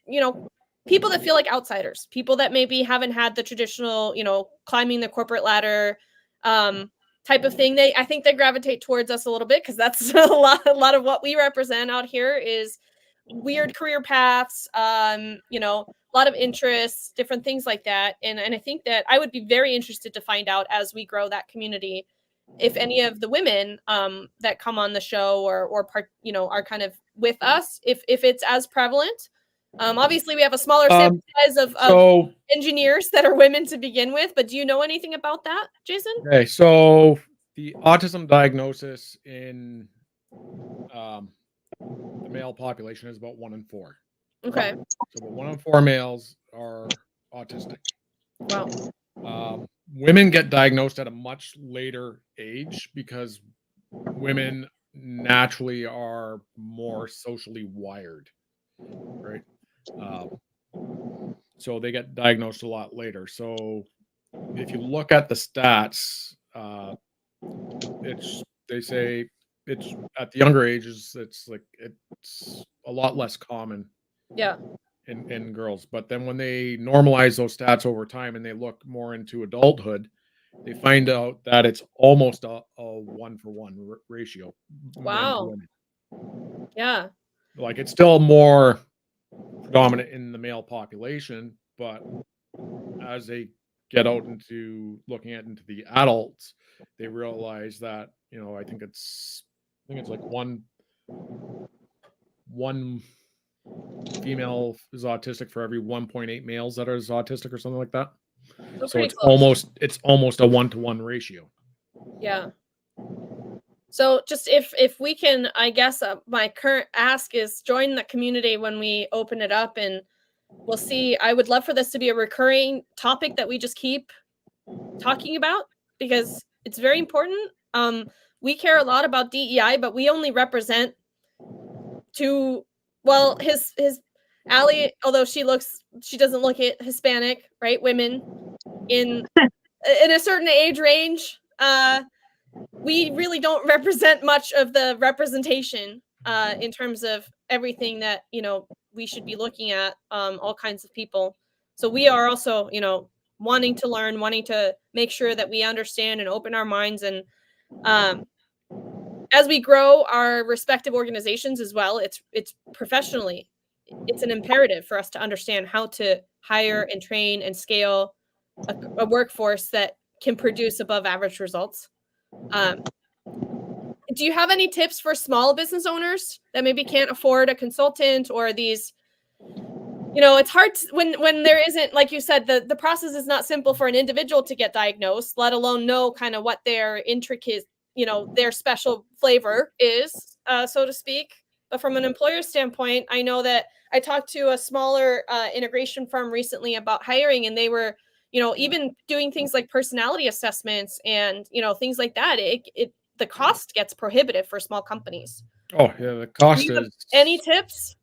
you know, people that feel like outsiders, people that maybe haven't had the traditional, you know, climbing the corporate ladder type of thing. I think they gravitate towards us a little bit because that's a lot of what we represent out here is weird career paths, you know, a lot of interests, different things like that. And I think that I would be very interested to find out as we grow that community, if any of the women that come on the show or part, you know, are kind of with us, if it's as prevalent. Obviously we have a smaller sample size of engineers that are women to begin with, but do you know anything about that, Jason? Okay, so the autism diagnosis in the male population is about 1 in 4. Okay. So about 1 in 4 males are autistic. Wow. Women get diagnosed at a much later age because women naturally are more socially wired, right? So they get diagnosed a lot later. So if you look at the stats, they say it's at the younger ages, it's a lot less common. Yeah. In girls, but then when they normalize those stats over time and they look more into adulthood, they find out that it's almost a 1-for-1 ratio. Wow. Yeah. Like it's still more predominant in the male population, but as they get out into looking into the adults, they realize that, you know, I think it's like one female is autistic for every 1.8 males that are autistic or something like that. So it's close. almost a 1-to-1 ratio. Yeah. So just if we can, I guess my current ask is join the community when we open it up, and we'll see. I would love for this to be a recurring topic that we just keep talking about because it's very important. We care a lot about DEI, but we only represent his Allie, although she doesn't look Hispanic, right? Women in a certain age range. We really don't represent much of the representation in terms of everything that we should be looking at, all kinds of people. So we are also wanting to learn, wanting to make sure that we understand and open our minds, and as we grow our respective organizations as well, it's professionally, it's an imperative for us to understand how to hire and train and scale a workforce that can produce above average results. Do you have any tips for small business owners that maybe can't afford a consultant, or these, it's hard when there isn't, like you said, the process is not simple for an individual to get diagnosed, let alone know kind of what their intricate, their special flavor is, so to speak. But from an employer standpoint, I know that I talked to a smaller integration firm recently about hiring, and they were, even doing things like personality assessments and, things like that. The cost gets prohibitive for small companies. Oh yeah, the cost is. Any tips?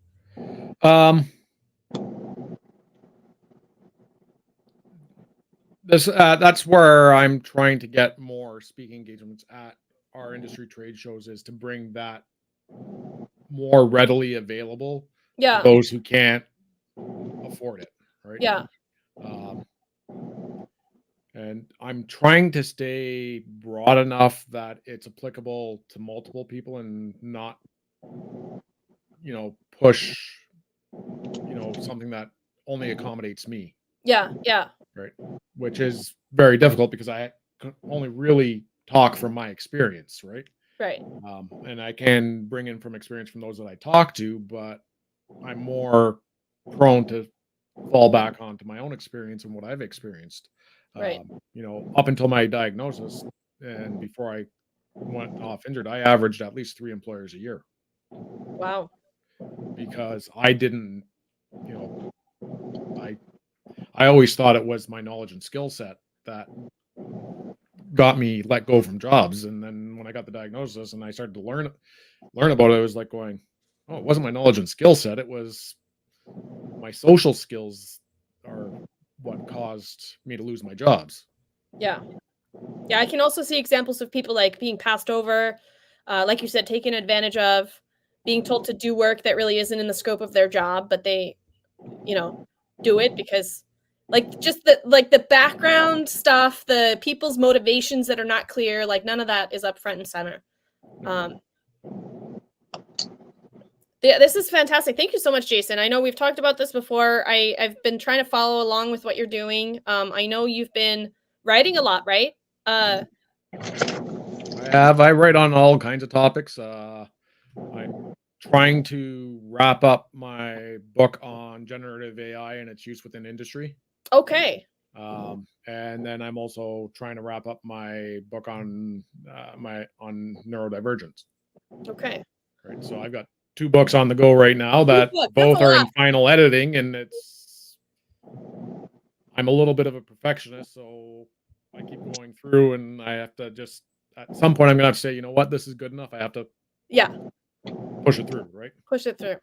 That's where I'm trying to get more speaking engagements at our industry trade shows, is to bring that more readily available to those who can't afford it, right? Yeah. And I'm trying to stay broad enough that it's applicable to multiple people and not, push, something that only accommodates me. Yeah. Right. Which is very difficult because I can only really talk from my experience, right? Right. And I can bring in from experience from those that I talk to, but I'm more prone to fall back onto my own experience and what I've experienced. Right. Up until my diagnosis and before I went off injured, I averaged at least 3 employers a year. Wow. Because I didn't, I always thought it was my knowledge and skill set that got me let go from jobs. And then when I got the diagnosis and I started to learn about it, I was like going, oh, it wasn't my knowledge and skill set. It was my social skills are what caused me to lose my jobs. Yeah. I can also see examples of people like being passed over, like you said, taken advantage of, being told to do work that really isn't in the scope of their job, but they, do it because just the background stuff, the people's motivations that are not clear, like none of that is up front and center. This is fantastic. Thank you so much, Jason. I know we've talked about this before. I've been trying to follow along with what you're doing. I know you've been writing a lot, right? I write on all kinds of topics. I'm trying to wrap up my book on generative AI and its use within industry. Okay. And then I'm also trying to wrap up my book on neurodivergence. Okay. Right. So I've got 2 books on the go right now that both are in final editing, and I'm a little bit of a perfectionist, so I keep going through, and I have to just, at some point I'm gonna have to say, you know what, this is good enough. I have to push it through, right? Push it through.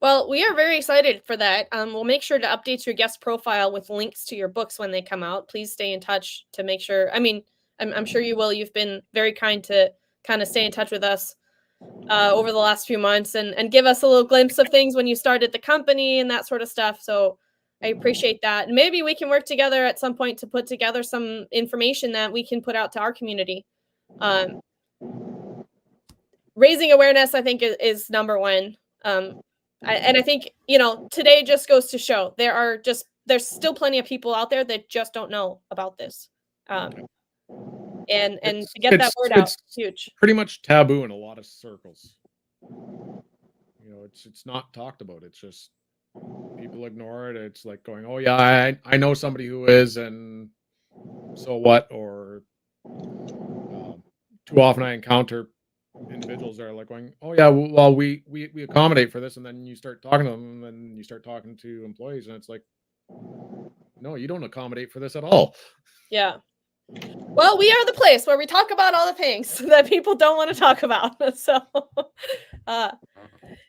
Well, we are very excited for that. We'll make sure to update your guest profile with links to your books when they come out. Please stay in touch to make sure. I mean, I'm sure you will. You've been very kind to kind of stay in touch with us over the last few months and give us a little glimpse of things when you started the company and that sort of stuff. So I appreciate that. And maybe we can work together at some point to put together some information that we can put out to our community. Raising awareness, I think, is number one. And I think, today just goes to show there's still plenty of people out there that just don't know about this. And to get that word out, huge. Pretty much taboo in a lot of circles. It's not talked about. It's just people ignore it. It's like going, oh yeah, I know somebody who is, and so what? Or too often I encounter individuals that are like going, "Oh yeah, well we accommodate for this," and then you start talking to them, and then you start talking to employees, and it's like, no, you don't accommodate for this at all. Yeah. Well, we are the place where we talk about all the things that people don't want to talk about. So,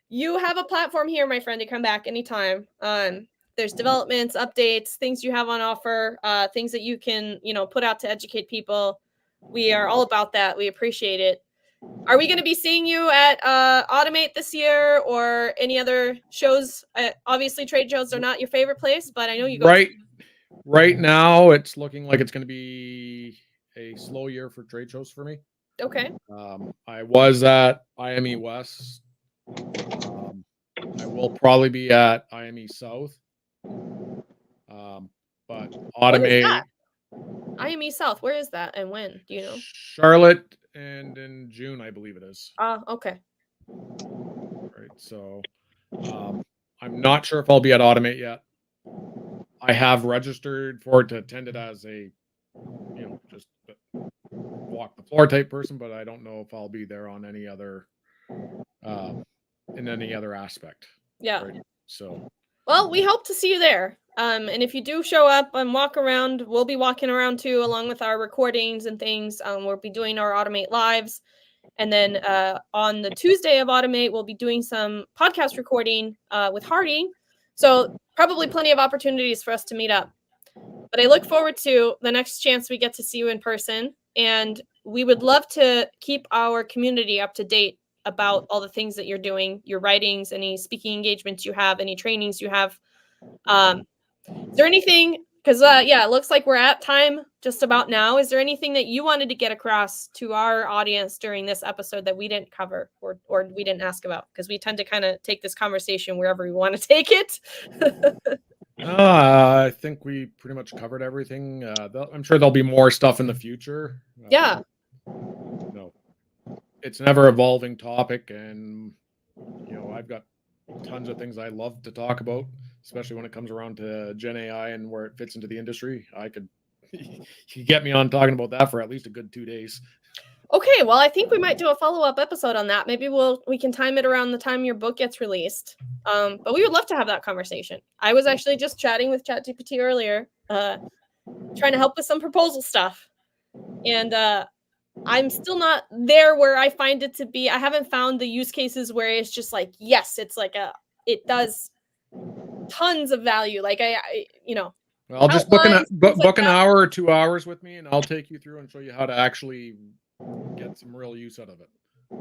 you have a platform here, my friend, to come back anytime. There's developments, updates, things you have on offer, things that you can, put out to educate people. We are all about that. We appreciate it. Are we going to be seeing you at Automate this year or any other shows? Obviously, trade shows are not your favorite place, but I know you go. Right now, it's looking like it's going to be a slow year for trade shows for me. Okay. I was at IME West. I will probably be at IME South. But Automate. IME South, where is that and when? Do you know? Charlotte, and in June, I believe it is. Okay. Right. So I'm not sure if I'll be at Automate yet. I have registered for it to attend it as a, just walk the floor type person, but I don't know if I'll be there on any other, in any other aspect. Yeah. Right? So. Well, we hope to see you there. And if you do show up and walk around, we'll be walking around too, along with our recordings and things. We'll be doing our Automate lives. And then on the Tuesday of Automate, we'll be doing some podcast recording with Hardy. So probably plenty of opportunities for us to meet up. But I look forward to the next chance we get to see you in person. And we would love to keep our community up to date about all the things that you're doing, your writings, any speaking engagements you have, any trainings you have. Is there anything, because it looks like we're at time just about now. Is there anything that you wanted to get across to our audience during this episode that we didn't cover or we didn't ask about? Because we tend to kind of take this conversation wherever we want to take it. I think we pretty much covered everything. I'm sure there'll be more stuff in the future. Yeah. It's an ever evolving topic, and I've got tons of things I love to talk about, especially when it comes around to Gen AI and where it fits into the industry. You get me on talking about that for at least a good 2 days. Okay, well, I think we might do a follow-up episode on that. Maybe we can time it around the time your book gets released. But we would love to have that conversation. I was actually just chatting with ChatGPT earlier, trying to help with some proposal stuff. And I'm still not there where I find it to be. I haven't found the use cases where it's just like, yes, it's like it does tons of value. Like I'll just book an hour or 2 hours with me, and I'll take you through and show you how to actually get some real use out of it.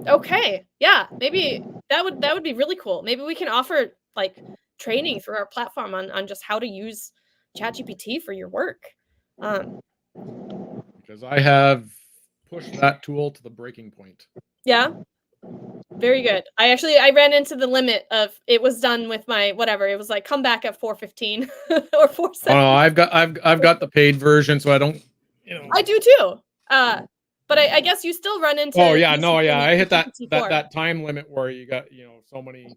Okay. Yeah. Maybe that would be really cool. Maybe we can offer like training through our platform on just how to use ChatGPT for your work. Because I have pushed that tool to the breaking point. Yeah. Very good. I ran into the limit of it was done with my whatever. It was like come back at 4:15 or 4:17. Oh no, I've got the paid version, so I don't. I do too. But I guess you still run into. Oh yeah, no, yeah. I hit that time limit where you got so many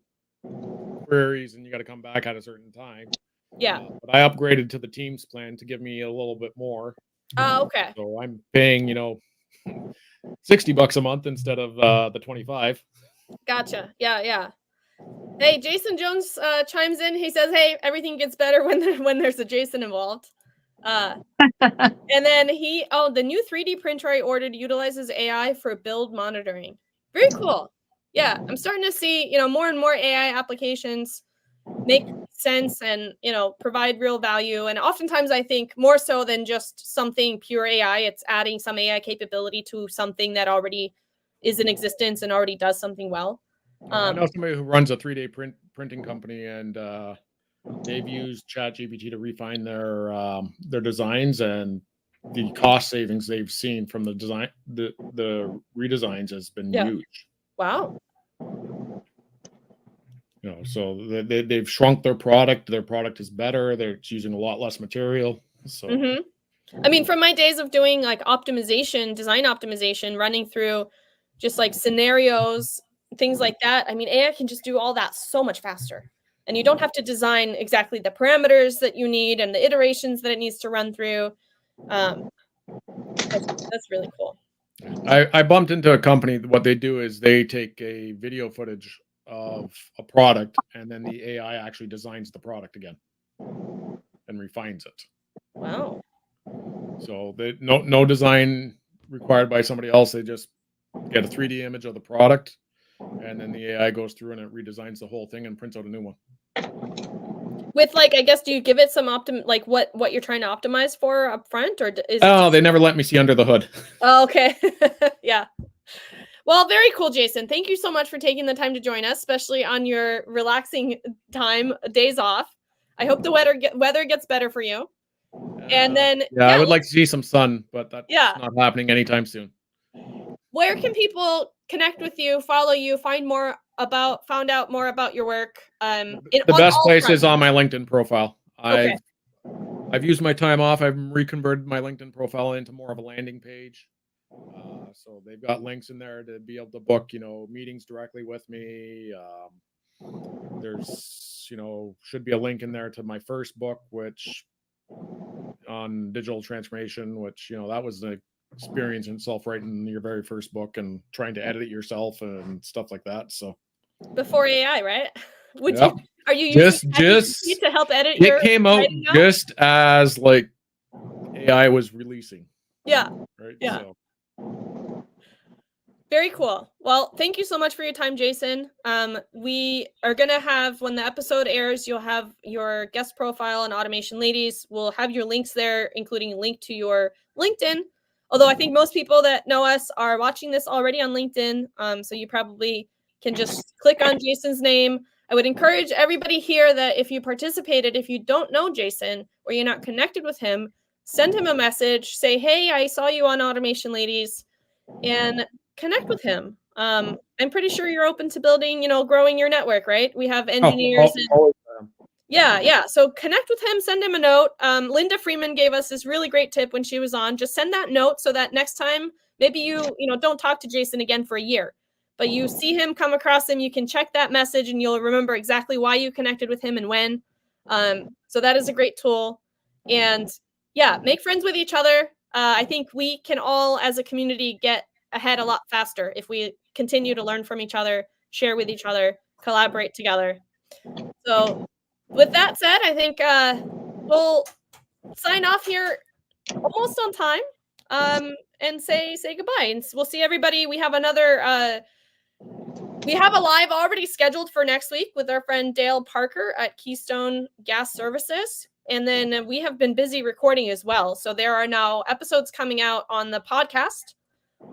queries and you got to come back at a certain time. Yeah. But I upgraded to the Teams plan to give me a little bit more. Oh, okay. So I'm paying $60 a month instead of the 25. Gotcha. Yeah. Hey, Jason Jones chimes in. He says, "Hey, everything gets better when there's a Jason involved." And then the new 3D printer I ordered utilizes AI for build monitoring. Very cool. Yeah, I'm starting to see more and more AI applications make sense and provide real value. And oftentimes I think more so than just something pure AI, it's adding some AI capability to something that already is in existence and already does something well. I know somebody who runs a 3D printing company, and they've used ChatGPT to refine their designs, and the cost savings they've seen from the design, the redesigns has been huge. Wow. So they've shrunk their product. Their product is better. They're using a lot less material. So, I mean, from my days of doing like design optimization, running through just like scenarios, things like that. I mean, AI can just do all that so much faster. And you don't have to design exactly the parameters that you need and the iterations that it needs to run through. That's really cool. I bumped into a company. What they do is they take a video footage of a product, and then the AI actually designs the product again and refines it. Wow. So no design required by somebody else. They just get a 3D image of the product, and then the AI goes through and it redesigns the whole thing and prints out a new one. With like, I guess, do you give it some like what you're trying to optimize for up front, or is Oh, they never let me see under the hood. Oh, okay. Yeah. Well, very cool, Jason. Thank you so much for taking the time to join us, especially on your relaxing time, days off. I hope the weather gets better for you. And then I would like to see some sun, but that's not happening anytime soon. Where can people connect with you, follow you, find out more about your work? The best place is on my LinkedIn profile. Okay. I've used my time off. I've reconverted my LinkedIn profile into more of a landing page. So they've got links in there to be able to book, meetings directly with me. There's, should be a link in there to my first book, which on digital transformation, which, that was the experience in itself, writing your very first book and trying to edit it yourself and stuff like that. So before AI, right? Are you using just to help edit it came out just as like AI was releasing. Yeah. Right. Yeah. So. Very cool. Well, thank you so much for your time, Jason. We are going to have, when the episode airs, you'll have your guest profile on Automation Ladies. We'll have your links there, including a link to your LinkedIn. Although I think most people that know us are watching this already on LinkedIn. So you probably can just click on Jason's name. I would encourage everybody here that if you participated, if you don't know Jason or you're not connected with him, send him a message. Say, hey, I saw you on Automation Ladies, and connect with him. I'm pretty sure you're open to building, growing your network, right? We have engineers. Yeah. So connect with him, send him a note. Linda Freeman gave us this really great tip when she was on. Just send that note so that next time, maybe you don't talk to Jason again for a year, but you see him, come across him, you can check that message and you'll remember exactly why you connected with him and when. So that is a great tool. And yeah, make friends with each other. I think we can all, as a community, get ahead a lot faster if we continue to learn from each other, share with each other, collaborate together. So with that said, I think we'll sign off here almost on time and say goodbye. And we'll see everybody. We have another we have a live already scheduled for next week with our friend Dale Parker at Keystone Gas Services. And then we have been busy recording as well. So there are now episodes coming out on the podcast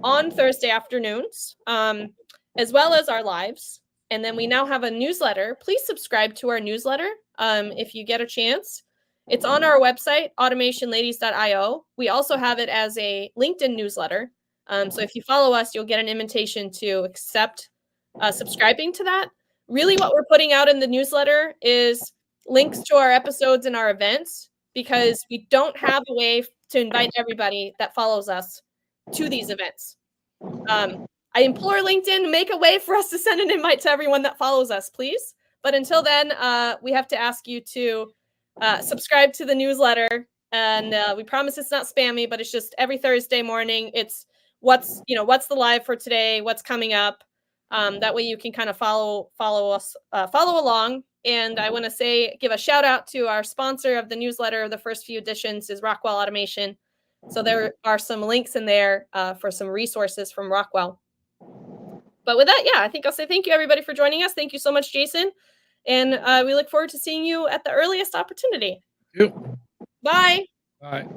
on Thursday afternoons, as well as our lives. And then we now have a newsletter. Please subscribe to our newsletter if you get a chance. It's on our website, automationladies.io. We also have it as a LinkedIn newsletter. So if you follow us, you'll get an invitation to accept subscribing to that. Really what we're putting out in the newsletter is links to our episodes and our events, because we don't have a way to invite everybody that follows us to these events. I implore LinkedIn, make a way for us to send an invite to everyone that follows us, please. But until then, we have to ask you to subscribe to the newsletter. And we promise it's not spammy, but it's just every Thursday morning. It's what's the live for today, what's coming up. That way you can kind of follow us, follow along. And I want to give a shout out to our sponsor of the newsletter. The first few editions is Rockwell Automation. So there are some links in there for some resources from Rockwell. But with that, I think I'll say thank you, everybody, for joining us. Thank you so much, Jason. And we look forward to seeing you at the earliest opportunity. Thank you. Bye. Bye.